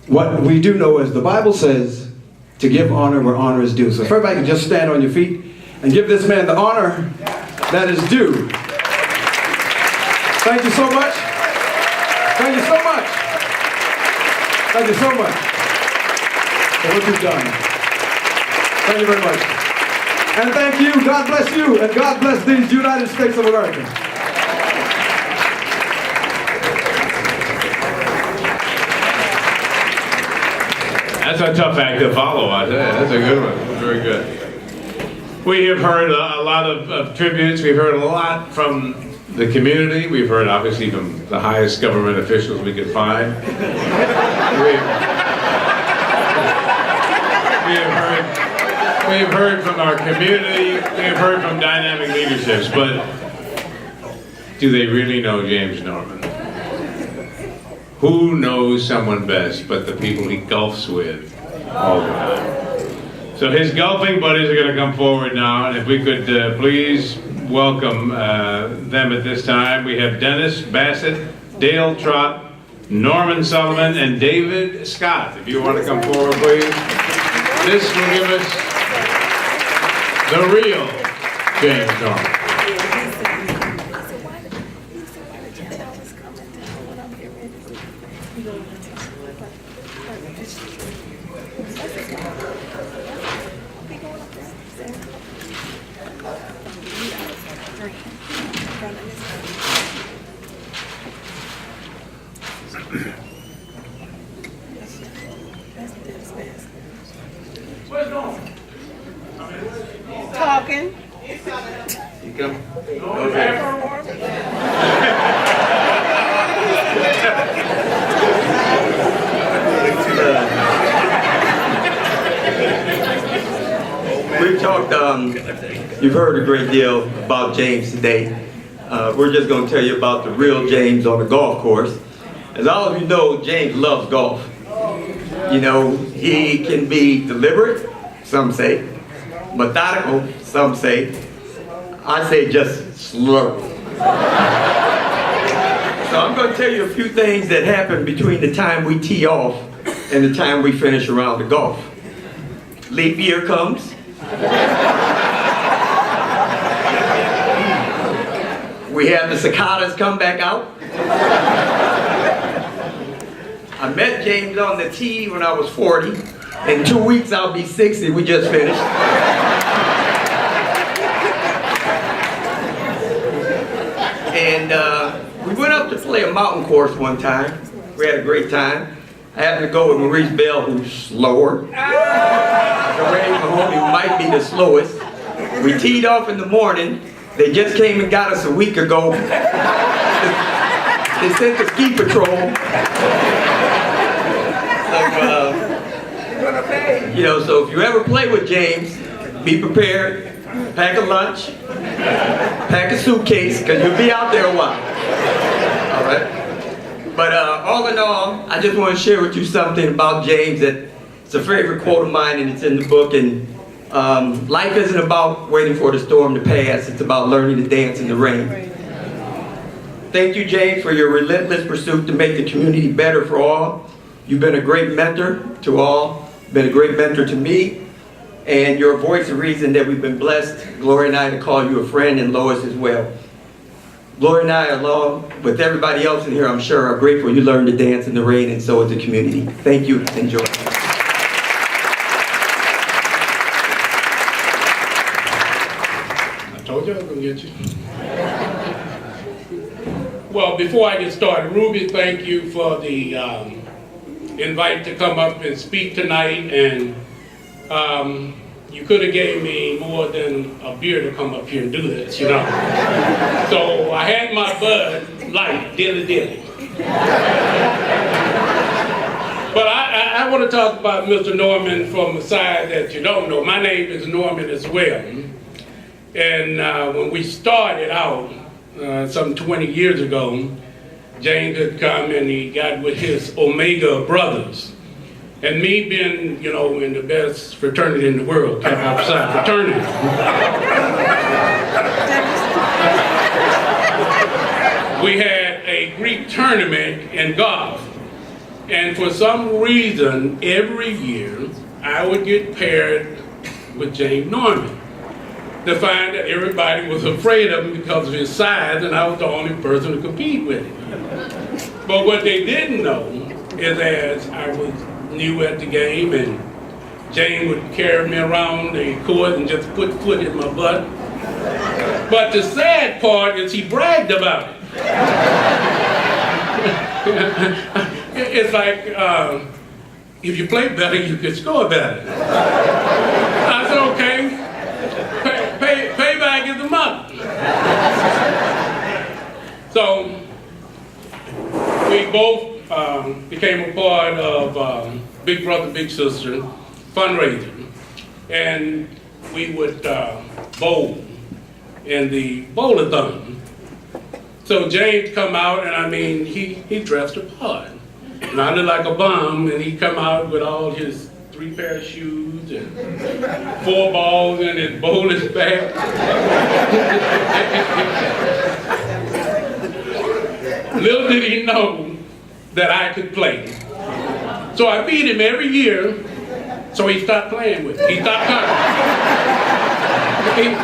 what we do know is the Bible says to give honor where honor is due. So if everybody can just stand on your feet and give this man the honor that is due. Thank you so much. Thank you so much. Thank you so much for what you've done. Thank you very much. And thank you, God bless you, and God bless these United States of America. That's a tough act to follow, I tell you. That's a good one. Very good. We have heard a lot of tributes. We've heard a lot from the community. We've heard, obviously, from the highest government officials we could find. We have heard we've heard from our community, we've heard from dynamic leaderships, but do they really know James Norman? Who knows someone best but the people he golfs with all the time? So his golfing buddies are going to come forward now, and if we could please welcome them at this time. We have Dennis Bassett, Dale Trott, Norman Sullivan, and David Scott. If you want to come forward, please. This will give us the real James Norman. Talking. You come. We've talked, you've heard a great deal about James today. We're just going to tell you about the real James on the golf course. As all of you know, James loves golf. You know, he can be deliberate, some say, methodical, some say. I say just slow. So I'm going to tell you a few things that happen between the time we tee off and the time we finish around the golf. Leap year comes. We have the cicadas come back out. I met James on the tee when I was 40. In 2 weeks I'll be 60, we just finished. And we went up to play a mountain course one time. We had a great time. I happened to go with Maurice Bell, who's slower. Ray Mahoney might be the slowest. We teed off in the morning. They just came and got us a week ago. They sent the ski patrol. So, you know, so if you ever play with James, be prepared. Pack a lunch. Pack a suitcase, because you'll be out there a while. All right? But all in all, I just want to share with you something about James that it's a favorite quote of mine, and it's in the book. And life isn't about waiting for the storm to pass. It's about learning to dance in the rain. Thank you, James, for your relentless pursuit to make the community better for all. You've been a great mentor to all. Been a great mentor to me. And you're a voice of reason that we've been blessed, Gloria and I, to call you a friend, and Lois as well. Gloria and I, along with everybody else in here, I'm sure, are grateful you learned to dance in the rain, and so is the community. Thank you. Enjoy. I told you I was going to get you. Well, before I get started, Ruby, thank you for the invite to come up and speak tonight. And you could have gave me more than a beer to come up here and do this, you know. So I had my Bud Light, dilly. But I want to talk about Mr. Norman from the side that you don't know. My name is Norman as well. And when we started out, some 20 years ago, James had come and he got with his Omega brothers. And me being, you know, in the best fraternity in the world, Kappa Psi fraternity. We had a Greek tournament in golf. And for some reason, every year, I would get paired with James Norman. To find that everybody was afraid of him because of his size, and I was the only person to compete with him. But what they didn't know is, as I was new at the game, and James would carry me around the court and just put foot in my butt. But the sad part is he bragged about it. It's like, if you play better, you can score better. I said, okay. Payback is the mother. So we both became a part of Big Brother, Big Sister fundraising. And we would bowl in the bowl-a-thon. So James come out, and I mean, he dressed the part. And I looked like a bum, and he come out with all his 3 pair of shoes and 4 balls in his bowler's bag. Little did he know that I could play. So I beat him every year, so he stopped playing with me. He stopped coming.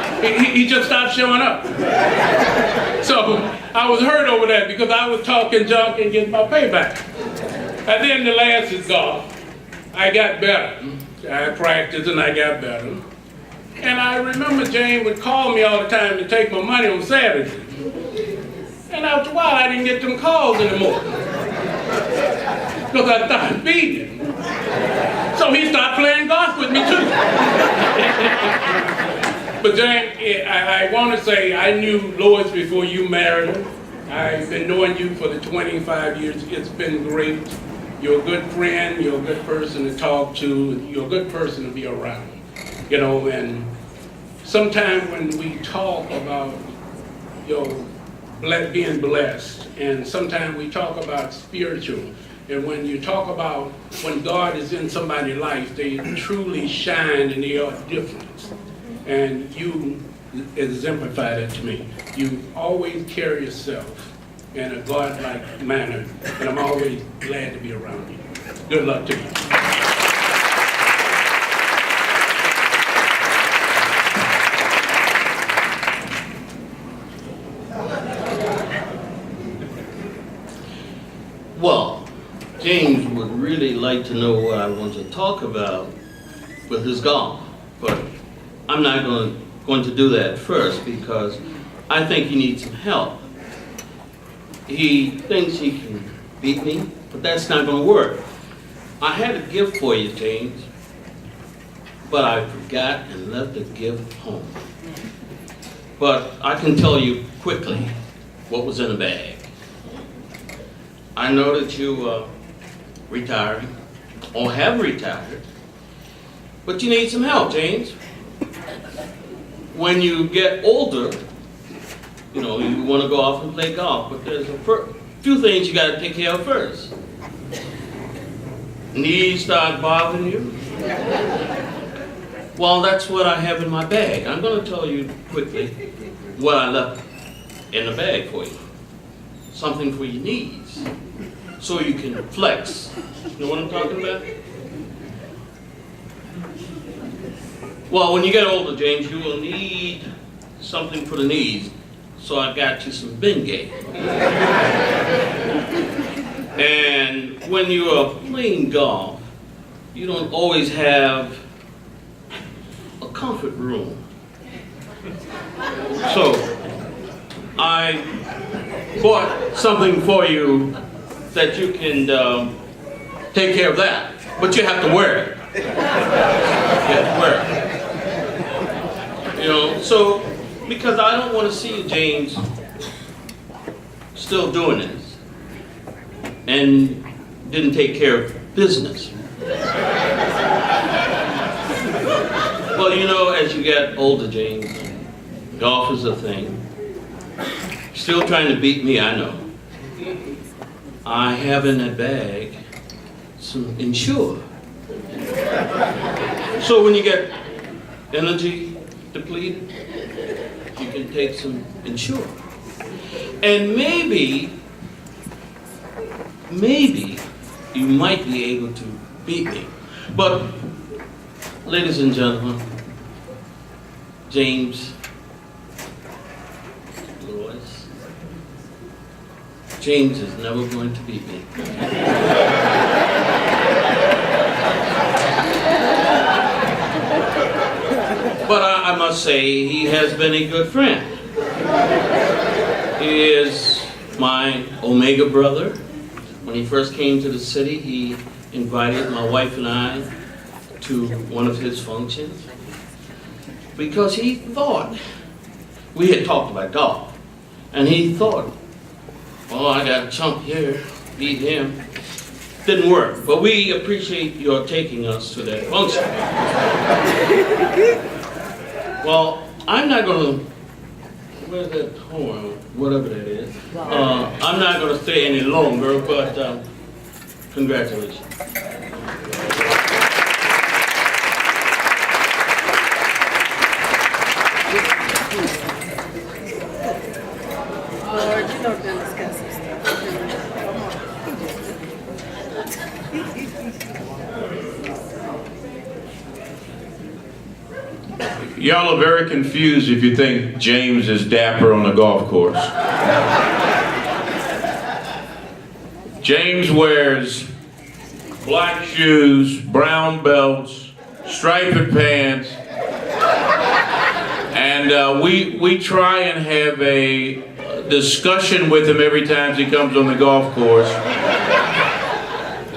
He just stopped showing up. So I was hurt over that because I was talking junk and getting my payback. And then the last is golf. I got better. I practiced and I got better. And I remember Jane would call me all the time to take my money on Saturday. And after a while, I didn't get them calls anymore. Because I started beating him. So he stopped playing golf with me too. But Jane, I want to say I knew Lois before you married her. I've been knowing you for the 25 years. It's been great. You're a good friend, you're a good person to talk to, you're a good person to be around. You know, and sometimes when we talk about being blessed, and sometimes we talk about spiritual, and when you talk about when God is in somebody's life, they truly shine and they are different. And you exemplify that to me. You always carry yourself in a God-like manner, and I'm always glad to be around you. Good luck to you. Well, James would really like to know what I want to talk about with his golf, but I'm not going to do that first because I think he needs some help. He thinks he can beat me, but that's not going to work. I had a gift for you, James, but I forgot and left the gift home. But I can tell you quickly what was in the bag. I know that you retired or have retired, but you need some help, James. When you get older, you know, you want to go off and play golf, but there's a few things you got to take care of first. Knees start bothering you? Well, that's what I have in my bag. I'm going to tell you quickly what I left in the bag for you. Something for your knees, so you can flex. You know what I'm talking about? Well, when you get older, James, you will need something for the knees. So I got you some Bengay. And when you are playing golf, you don't always have a comfort room. So I bought something for you that you can take care of that, but you have to wear it. You have to wear it. You know, so because I don't want to see you, James, still doing this and didn't take care of business. Well, you know, as you get older, James, golf is a thing. Still trying to beat me, I know. I have in that bag some Ensure. So when you get energy depleted, you can take some Ensure. And maybe you might be able to beat me. But, ladies and gentlemen, James, Lois, James is never going to beat me. But I must say, he has been a good friend. He is my Omega brother. When he first came to the city, he invited my wife and I to one of his functions because he thought, we had talked about golf, and he thought, oh, I got a chump here, beat him. Didn't work, but we appreciate your taking us to that function. Well, I'm not going to, where's that horn, whatever that is. I'm not going to stay any longer, but congratulations. Y'all are very confused if you think James is dapper on the golf course. James wears black shoes, brown belts, striped pants, and we try and have a discussion with him every time he comes on the golf course.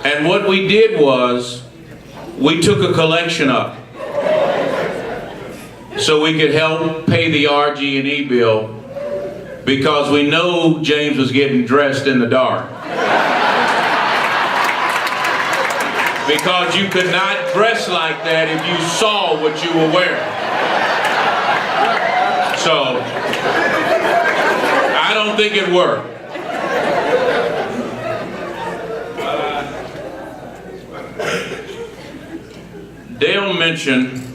And what we did was, we took a collection up so we could help pay the RG&E bill, because we know James was getting dressed in the dark. Because you could not dress like that if you saw what you were wearing. So, I don't think it worked. Dale mentioned,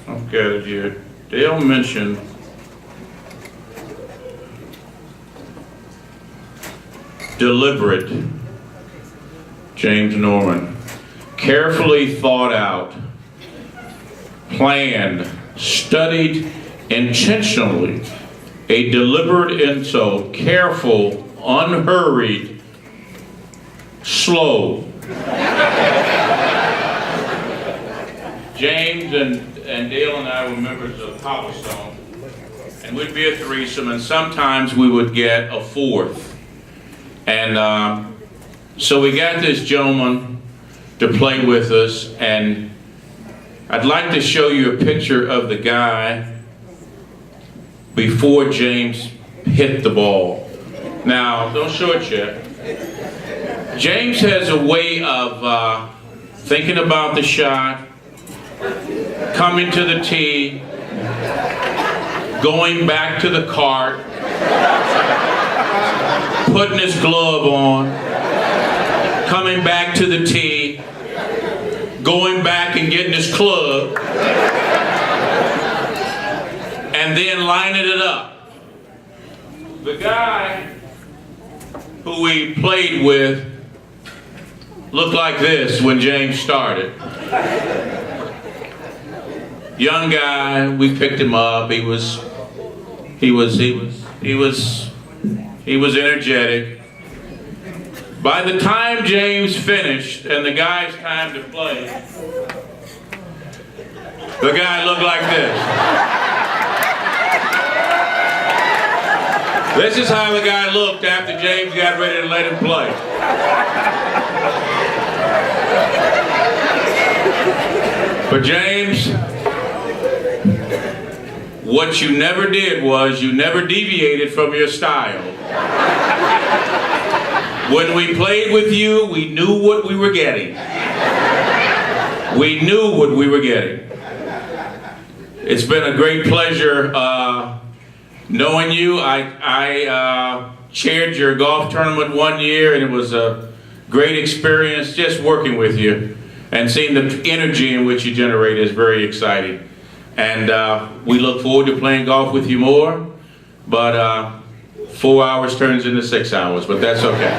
I've got it here, Dale mentioned deliberate James Norman. Carefully thought out, planned, studied intentionally, a deliberate insult, careful, unhurried, slow. James and Dale and I were members of Cobblestone, and we'd be a threesome, and sometimes we would get a fourth. And so we got this gentleman to play with us, and I'd like to show you a picture of the guy before James hit the ball. Now, don't show it yet. James has a way of thinking about the shot, coming to the tee, going back to the cart, putting his glove on, coming back to the tee, going back and getting his club, and then lining it up. The guy who we played with looked like this when James started. Young guy, we picked him up. He was energetic. By the time James finished and the guy's time to play, the guy looked like this. This is how the guy looked after James got ready to let him play. But James, what you never did was you never deviated from your style. When we played with you, we knew what we were getting. We knew what we were getting. It's been a great pleasure knowing you. I chaired your golf tournament one year, and it was a great experience just working with you. And seeing the energy in which you generate is very exciting. And we look forward to playing golf with you more. But 4 hours turns into 6 hours, but that's okay.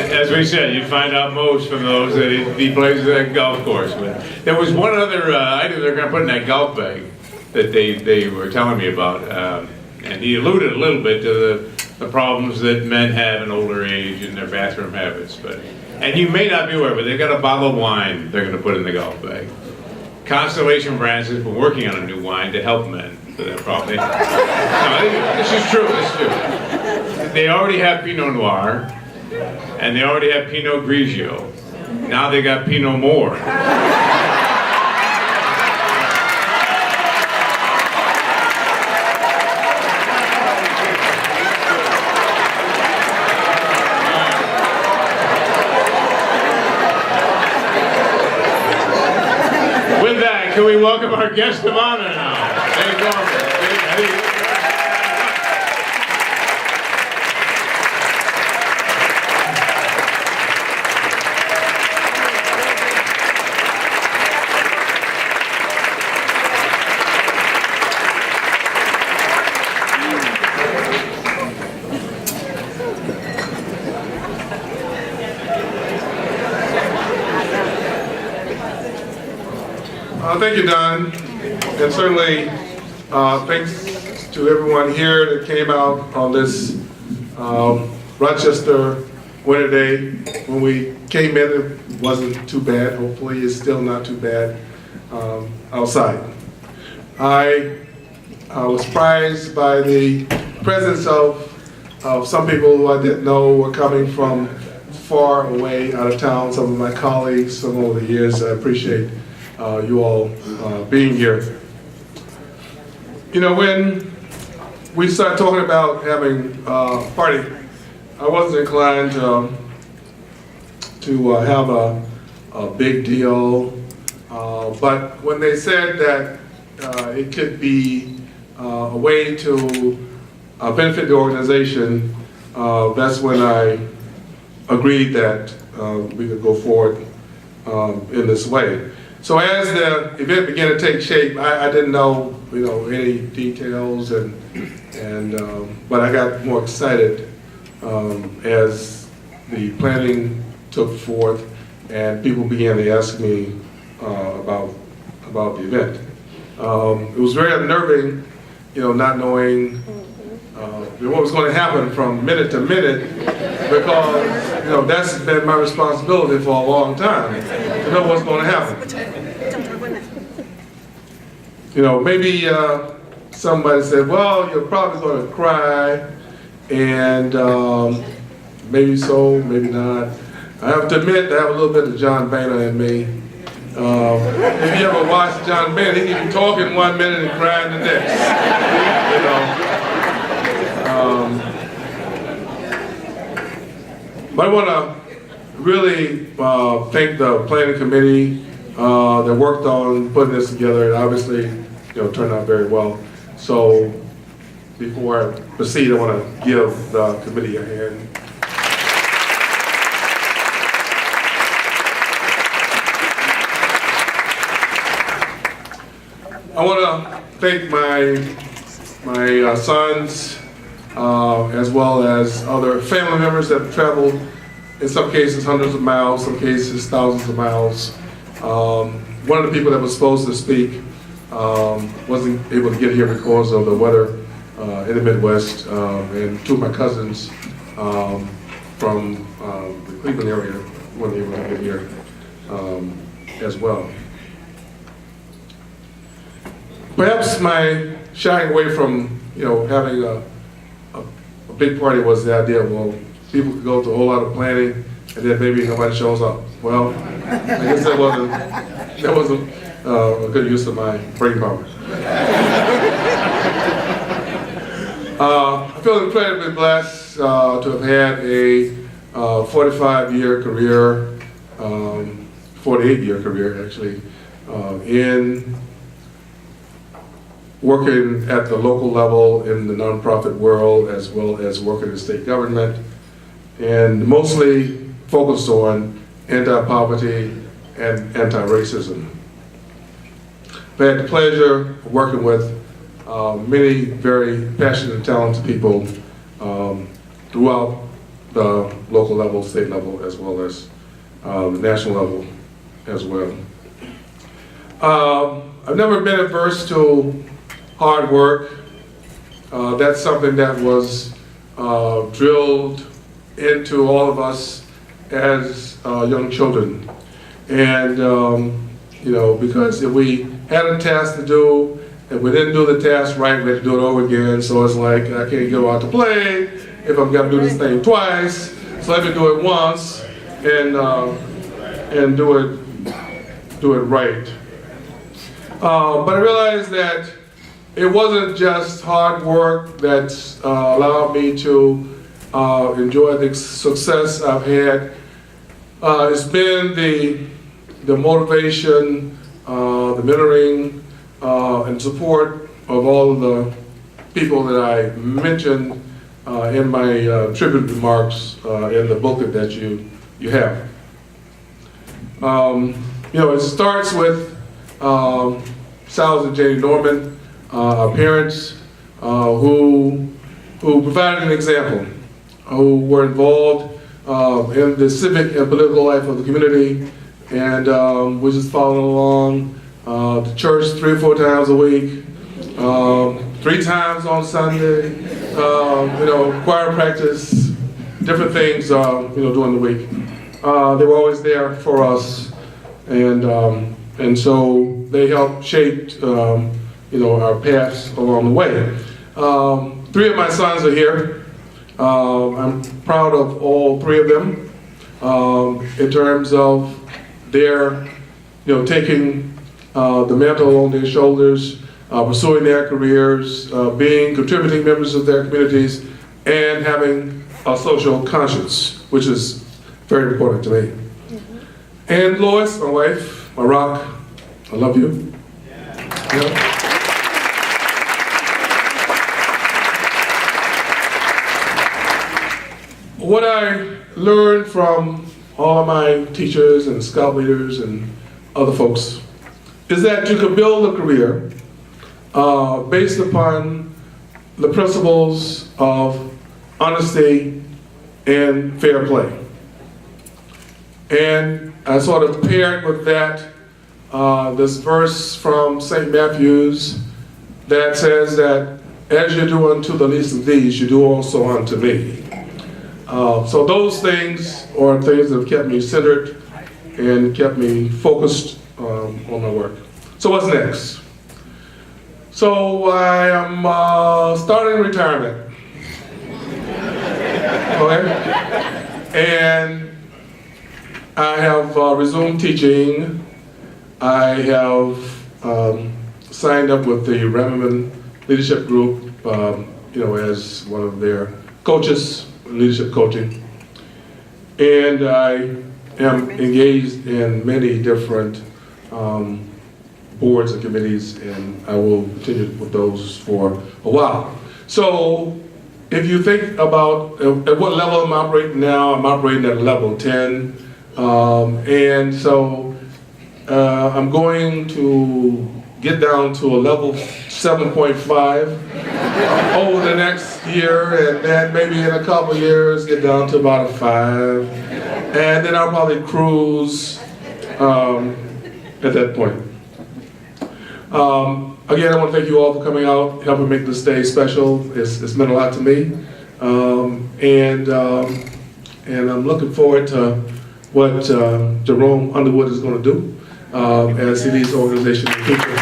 As we said, you find out most from those that he plays that golf course. But there was one other item they're going to put in that golf bag that they were telling me about, and he alluded a little bit to the problems that men have in older age in their bathroom habits. And you may not be aware, but they've got a bottle of wine they're going to put in the golf bag. Constellation Brands has been working on a new wine to help men with that problem. No, this is true. This is true. They already have Pinot Noir, and they already have Pinot Grigio. Now they got Pinot Noir. With that, can we welcome our guest of honor now? Dave Norman. Thank you, Don, and certainly thanks to everyone here that came out on this Rochester winter day. When we came in, it wasn't too bad. Hopefully, it's still not too bad outside. I was surprised by the presence of some people who I didn't know were coming from far away out of town. Some of my colleagues from over the years. I appreciate you all being here. You know, when we started talking about having a party, I wasn't inclined to have a big deal, but when they said that it could be a way to benefit the organization, that's when I agreed that we could go forward in this way. So as the event began to take shape, I didn't know, any details, but I got more excited as the planning took forth and people began to ask me about the event. It was very unnerving, not knowing what was going to happen from minute to minute, because that's been my responsibility for a long time, to know what's going to happen. Maybe somebody said, well, you're probably going to cry, and maybe so, maybe not. I have to admit, I have a little bit of John Boehner in me. If you ever watch John Boehner, he can be talking 1 minute and crying the next. But I want to really thank the planning committee that worked on putting this together. It obviously, turned out very well. So before I proceed, I want to give the committee a hand. I want to thank my sons, as well as other family members that have traveled, in some cases hundreds of miles, some cases thousands of miles. One of the people that was supposed to speak wasn't able to get here because of the weather in the Midwest, and two of my cousins from the Cleveland area weren't able to get here as well. Perhaps my shying away from having a big party was the idea of, well, people could go through a whole lot of planning and then maybe nobody shows up. Well, I guess that wasn't a good use of my brain power. I feel incredibly blessed to have had a 45-year career, 48-year career actually, in working at the local level in the nonprofit world, as well as working in state government, and mostly focused on anti-poverty and anti-racism. I've had the pleasure of working with many very passionate and talented people throughout the local level, state level, as well as the national level as well. I've never been averse to hard work. That's something that was drilled into all of us as young children. And, because if we had a task to do, and we didn't do the task right, we had to do it over again. So it's like, I can't go out to play if I'm gonna do this thing twice. So let me do it once. And and do it right. But I realized that it wasn't just hard work that's allowed me to enjoy the success I've had. It's been the motivation, the mentoring, and support of all of the people that I mentioned in my tribute remarks in the booklet that you have. It starts with Sal and Janie Norman, our parents, who provided an example, who were involved in the civic and political life of the community, and we just following along to church 3 or 4 times a week, 3 times on Sunday, choir practice, different things, during the week. They were always there for us, and so they helped shape, our paths along the way. 3 of my sons are here. I'm proud of all 3 of them in terms of their, taking the mantle on their shoulders, pursuing their careers, being contributing members of their communities, and having a social conscience, which is very important to me. And Lois, my wife, my rock, I love you. Yeah. What I learned from all of my teachers and scout leaders and other folks is that you could build a career based upon the principles of honesty and fair play. And I sort of paired with that this verse from St. Matthew's that says that as you do unto the least of these, you do also unto me. So those things are things that have kept me centered and kept me focused on my work. So what's next? So I am starting retirement. Okay? And I have resumed teaching. I have signed up with the Rammerman Leadership Group, as one of their coaches, leadership coaching. And I am engaged in many different boards and committees, and I will continue with those for a while. So if you think about at what level I'm operating now, I'm operating at level 10. And so I'm going to get down to a level 7.5 over the next year, and then maybe in a couple of years get down to about a 5. And then I'll probably cruise at that point. Again, I want to thank you all for coming out, helping make this day special. It's meant a lot to me. And I'm looking forward to what Jerome Underwood is going to do as he leads the organization. Thank you.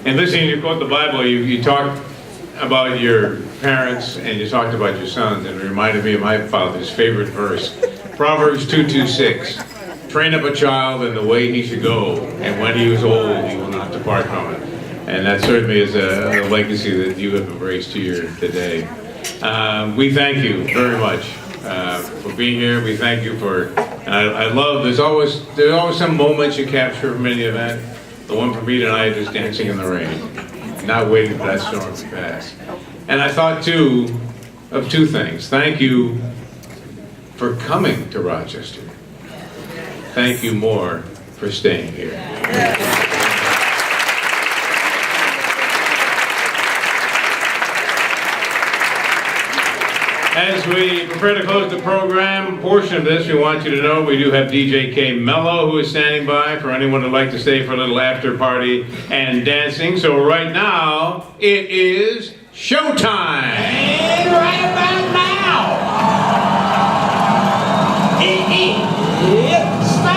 And listening to you quote the Bible, you talked about your parents and you talked about your sons, and it reminded me of my father's favorite verse, Proverbs 2:26. Train up a child in the way he should go, and when he is old, he will not depart from it. And that certainly is a legacy that you have embraced here today. We thank you very much for being here. We thank you for, and I love, there's always some moments you capture from any event. The one for me tonight is dancing in the rain, not waiting for that storm to pass. And I thought too of 2 things. Thank you for coming to Rochester. Thank you more for staying here. As we prepare to close the program portion of this, we want you to know we do have DJ K. Mello who is standing by for anyone who'd like to stay for a little after party and dancing. So right now, it is showtime. And right about now, it is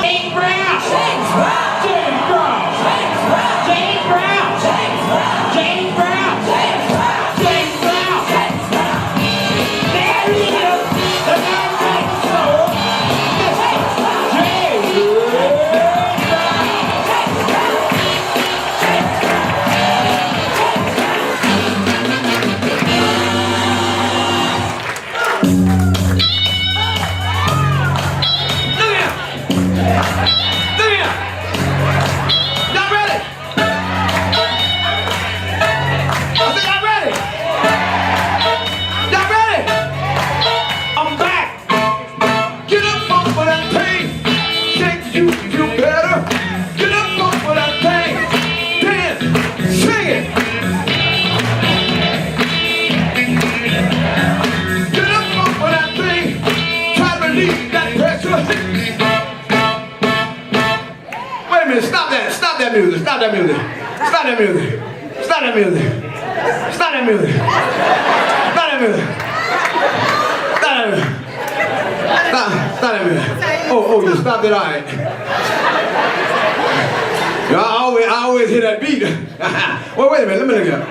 James Brown. James Brown. James Brown. James Brown. James Brown. James Brown. James Brown. James Brown. James Brown. James Brown. There he is. The man makes soul. James Brown. James Stop that music. Stop that music. Stop that music. Stop that music. Stop that music. Stop that music. Stop that music. Stop that music. Oh, you stopped it, all right. I always hear that beat. Well, wait a minute, let me look at it.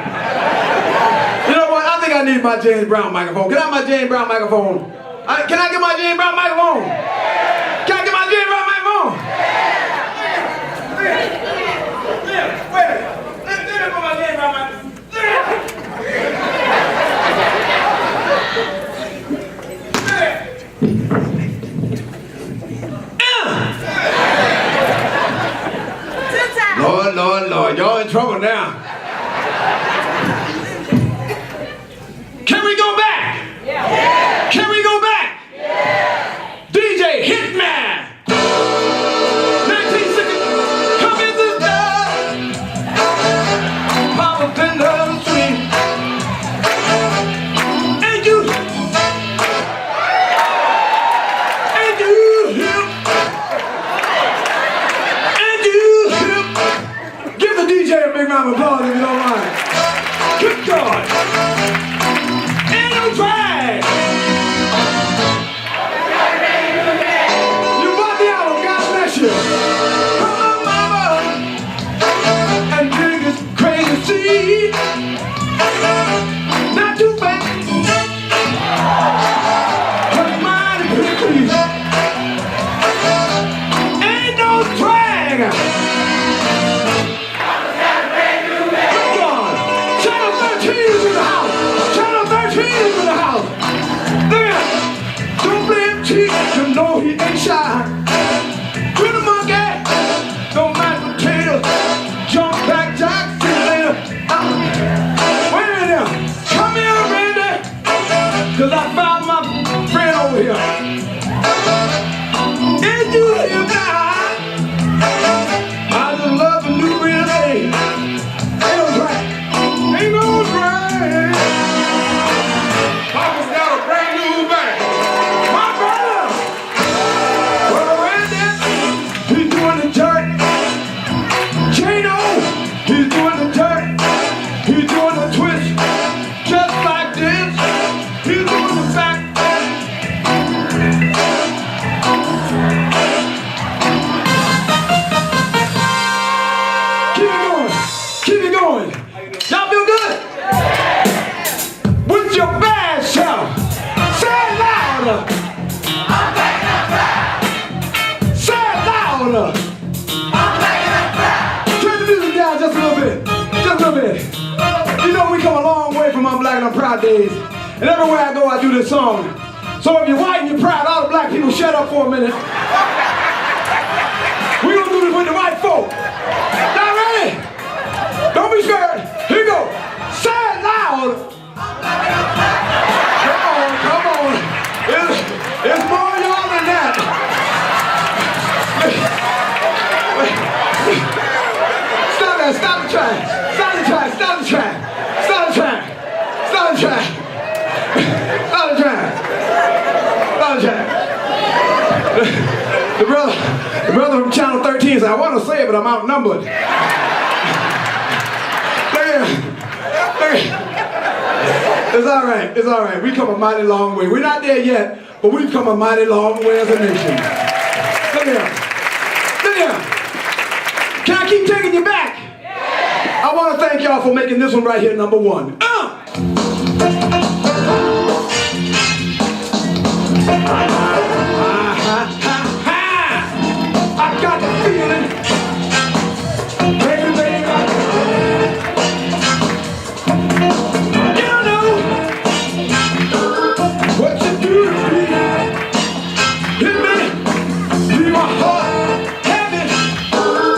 You know what? I think I need my James Brown microphone. Can I have my James Brown microphone? Can I get my James Brown microphone? Can I get my James Brown microphone? Wait a minute. Let me put my James Brown microphone. Lord, y'all in trouble now. Can we go back? Yeah. Can we go back? Yeah. DJ Hitman. 1960, come in this door. Papa Tender Street. And you give the DJ a big round of applause if you don't mind. Good God. Ain't no drag. You bought the album, God bless you. Come on, mama, and dig this crazy seed. Not too bad. But mighty please. Ain't no drag. You know he ain't shy. To the monkey, don't mind potatoes. Jump back, Jack, see you later. Wait a minute now. Come here, Randy. Cause I found my friend over here. Is you here now? I just love the new real estate. Ain't no drag. Ain't no drag. Papa's got a brand new bag. You know we come a long way from our Black and I'm Proud days, and everywhere I go I do this song. So if you're white and you're proud, all the black people shut up for a minute. We're gonna do this with the white folk. Y'all ready? Don't be scared. Here we go. Say it loud. Come on. It's more y'all than that. Stop the track. Stop the track. Stop the track. Stop the track. Stop the track. Stop the track. Stop the track. The brother from Channel 13 said, I want to say it, but I'm outnumbered. It's all right, it's all right. We've come a mighty long way. We're not there yet, but we've come a mighty long way as a nation. Look here. Look here. Can I keep taking you back? I want to thank y'all for making this one right here number one. I got the feeling. Baby, baby. You know what you do to me. Hit me. Leave my heart heavy.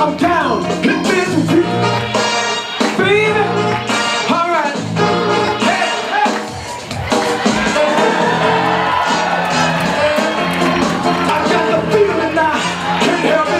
I'm down. Hit me some feet. Baby. All right. Hey, hey. I got the feeling now. Can't help it.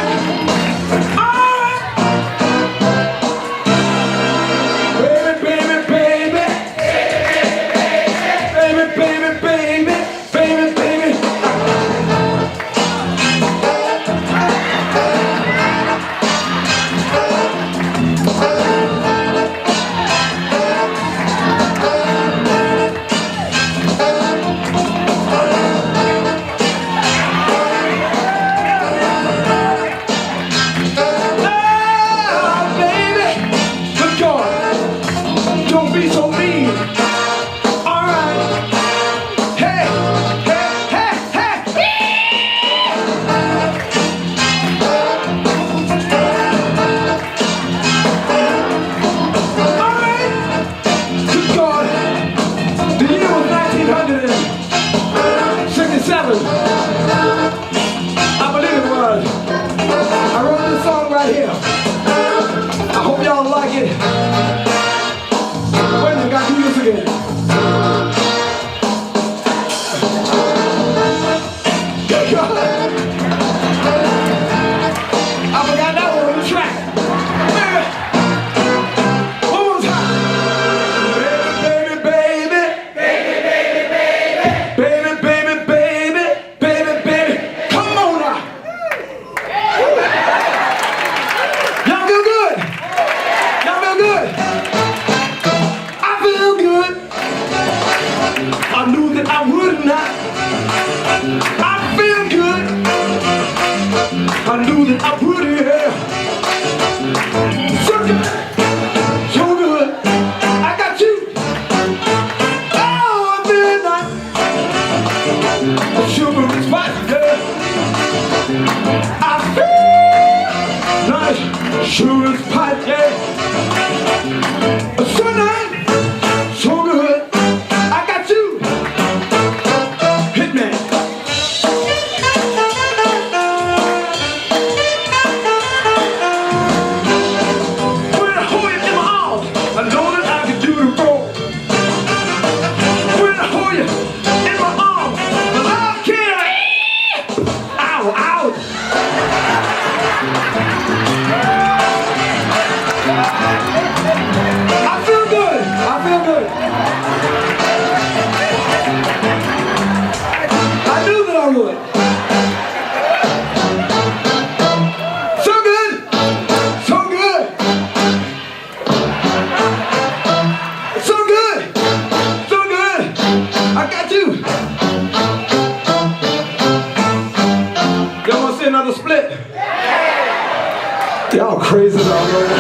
Y'all crazy all over.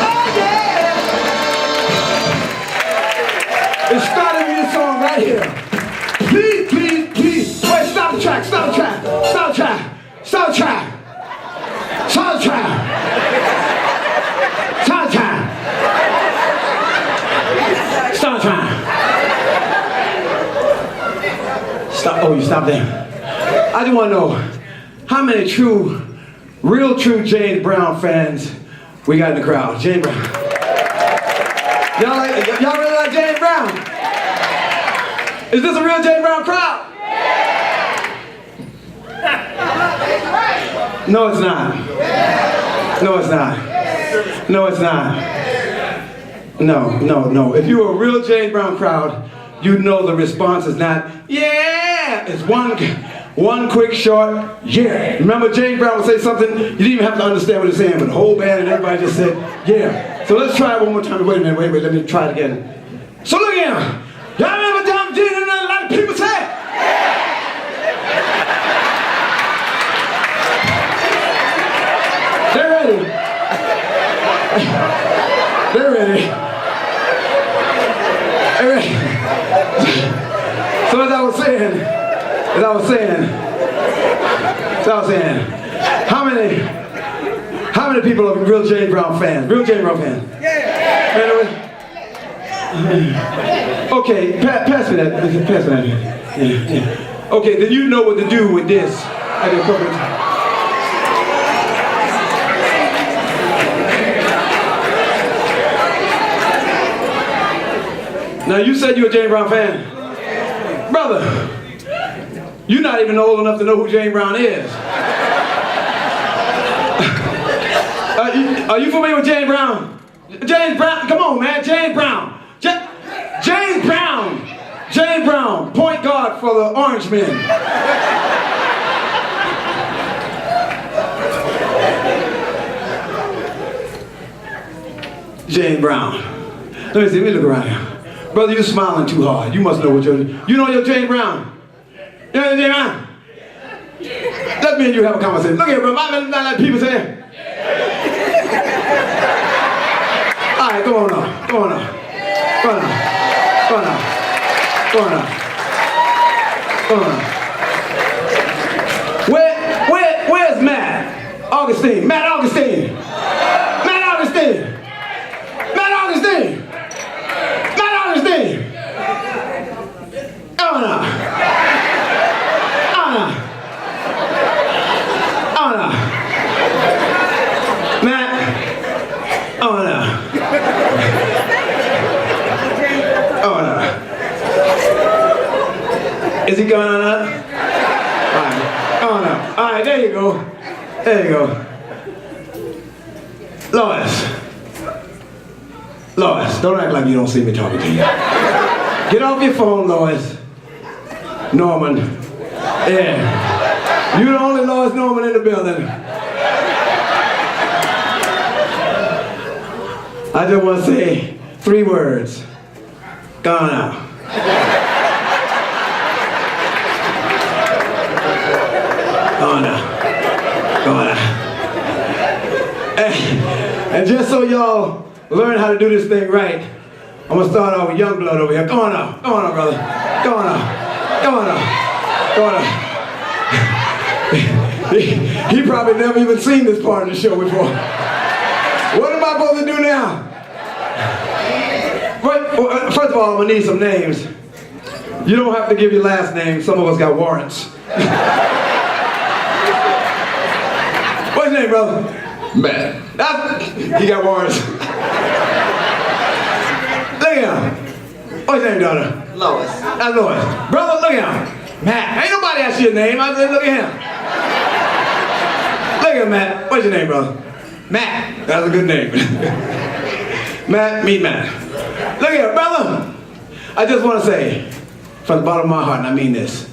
Oh yeah! It started with this song right here. Please, please, please. Wait, stop the track, stop the track, stop the track, stop the track. Stop the track. Stop the track. Stop the track. Stop, oh, you stopped there. I just want to know how many real true James Brown fans we got in the crowd. James Brown. Y'all really like James Brown? Is this a real James Brown crowd? No, it's not. No, it's not. No, it's not. No, no, no. If you were a real James Brown crowd, you'd know the response is not, yeah, it's one quick short, yeah. Remember James Brown would say something, you didn't even have to understand what he's saying, but the whole band and everybody just said, yeah. So let's try it one more time. Wait a minute, wait, let me try it again. So look here. Y'all remember Tom G and a lot of people say? They're ready. They're ready. They're ready. So as I was saying, how many people are real James Brown fans? Real James Brown fans? Yeah. Okay, pass me that. Pass me that. Yeah. Okay, then you know what to do with this at the appropriate time. Now you said you're a James Brown fan. Brother, you're not even old enough to know who James Brown is. Are you familiar with James Brown? James Brown, come on man, James Brown. James Brown, point guard for the Orange Men. James Brown. Let me see, let me look around here. Brother, you're smiling too hard. You must know what you're doing. You know your James Brown? You know your James Brown? Let me and you have a conversation. Look here, bro. I let people say. All right, go on now. Go on now. Go on now. Go on now. Go on now. Go on now. Where's Matt Augustine? Matt Augustine. Matt Augustine. Matt Augustine. Matt Augustine. Oh no. Oh no. Oh no. Matt. Oh no. Oh no. Is he going on up? Alright. Oh no. Alright, there you go. There you go. Lois, don't act like you don't see me talking to you. Get off your phone, Lois. Norman. Yeah. You're the only Lois Norman in the building. I just want to say 3 words. Gone out. Gone out. Gone out. And just so y'all learn how to do this thing right, I'm gonna start off with young blood over here. Come on now, brother. Come on now. Come on now. Come on now. He probably never even seen this part of the show before. What am I supposed to do now? First of all, I'm gonna need some names. You don't have to give your last name. Some of us got warrants. What's your name, brother? Matt. He got warrants. Look at him. What's your name, daughter? Lois. That's Lois. Brother, look at him. Matt. Ain't nobody asked you your name. I said, look at him. Look at Matt. What's your name, brother? Matt. That's a good name. Matt, meet Matt. Look here, brother. I just want to say, from the bottom of my heart, and I mean this.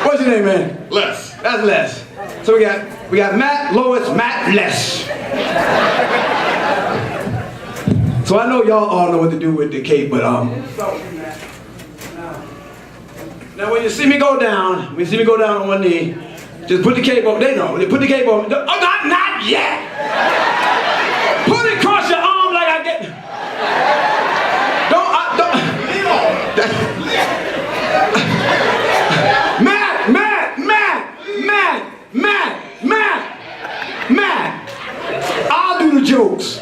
What's your name, man? Les. That's Les. So we got Matt, Lois, Matt, Les. So I know y'all all know what to do with the cape, but now when you see me go down, on one knee, just put the cape over. They know. They put the cape over. Oh, not yet. Put it across your arm like I get. Don't. Matt. I'll do the jokes.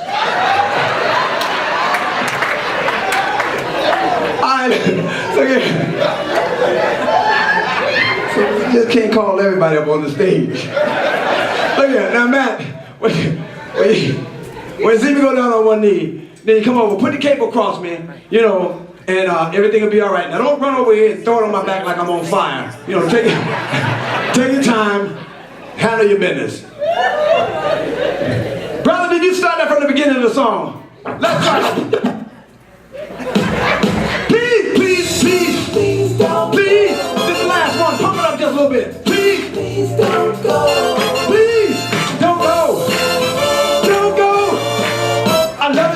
So you just can't call everybody up on the stage. Look here, now Matt, when you see me go down on one knee, then you come over, put the cape across me, you know, and everything will be all right. Now don't run over here and throw it on my back like I'm on fire. You know, take your time, handle your business. Brother, did you start that from the beginning of the song? Let's start. Please don't. Please, this is the last one. Pump it up just a little bit. Please don't go. Please don't go. Don't go. I love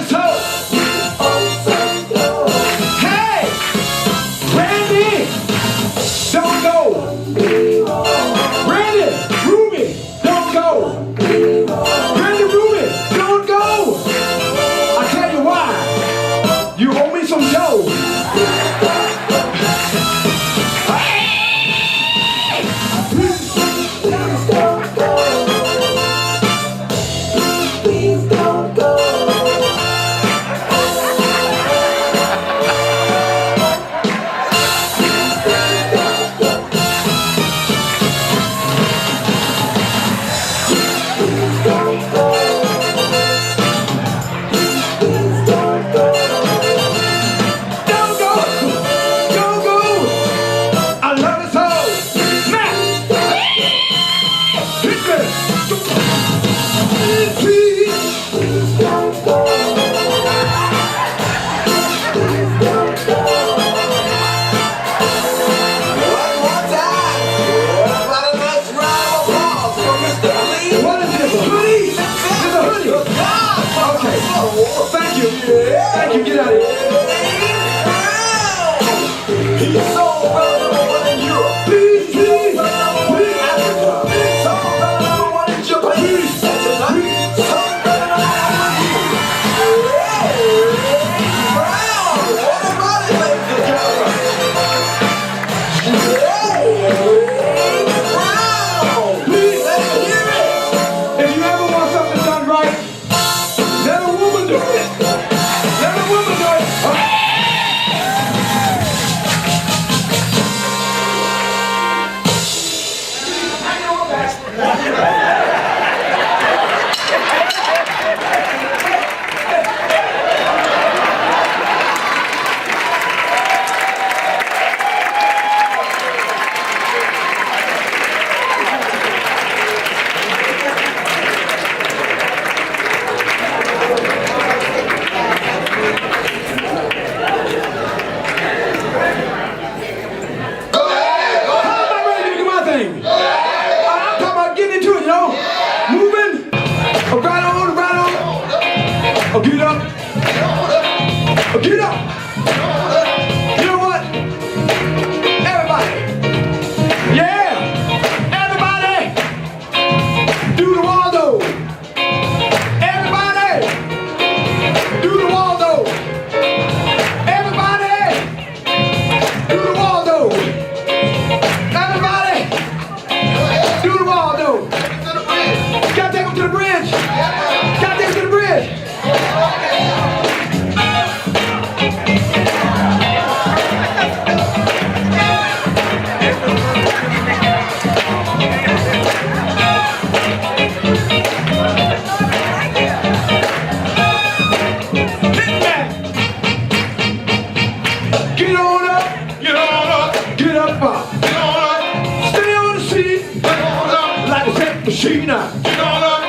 You know what? Everybody. Yeah. Everybody. Do the Waldo. Everybody. Do the Waldo. Everybody. Do the Waldo. Everybody. Do the Waldo. Gotta take them to the bridge. Gotta take them to the bridge. Get on up, get on up, get up, get on up, stay on the seat, get on up, like a tape machine now. Get on up,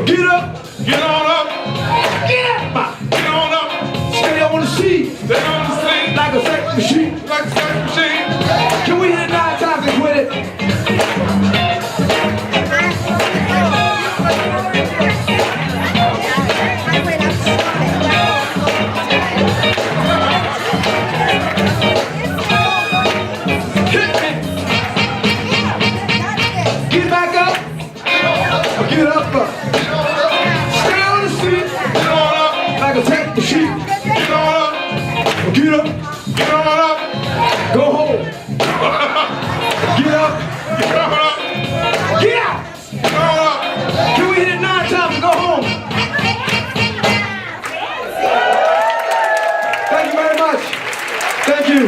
get up, get on up, get up, get on up, stay on the seat, stay on the seat, like a tape machine, like a tape machine. Can we hit it 9 times and quit it? Get back up. Get up. Stay on the seat. Get on up. Like a tape machine. Get on up. Get up. Get on up. Go home. Get up. Get on up. Get out. Get on up. Can we hit it 9 times and go home? Thank you very much. Thank you.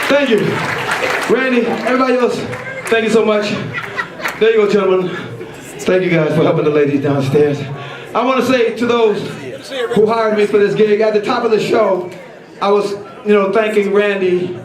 Thank you. Randy, everybody else, thank you so much. There you go, gentlemen. Thank you guys for helping the ladies downstairs. I want to say to those who hired me for this gig, at the top of the show, I was, thanking Randy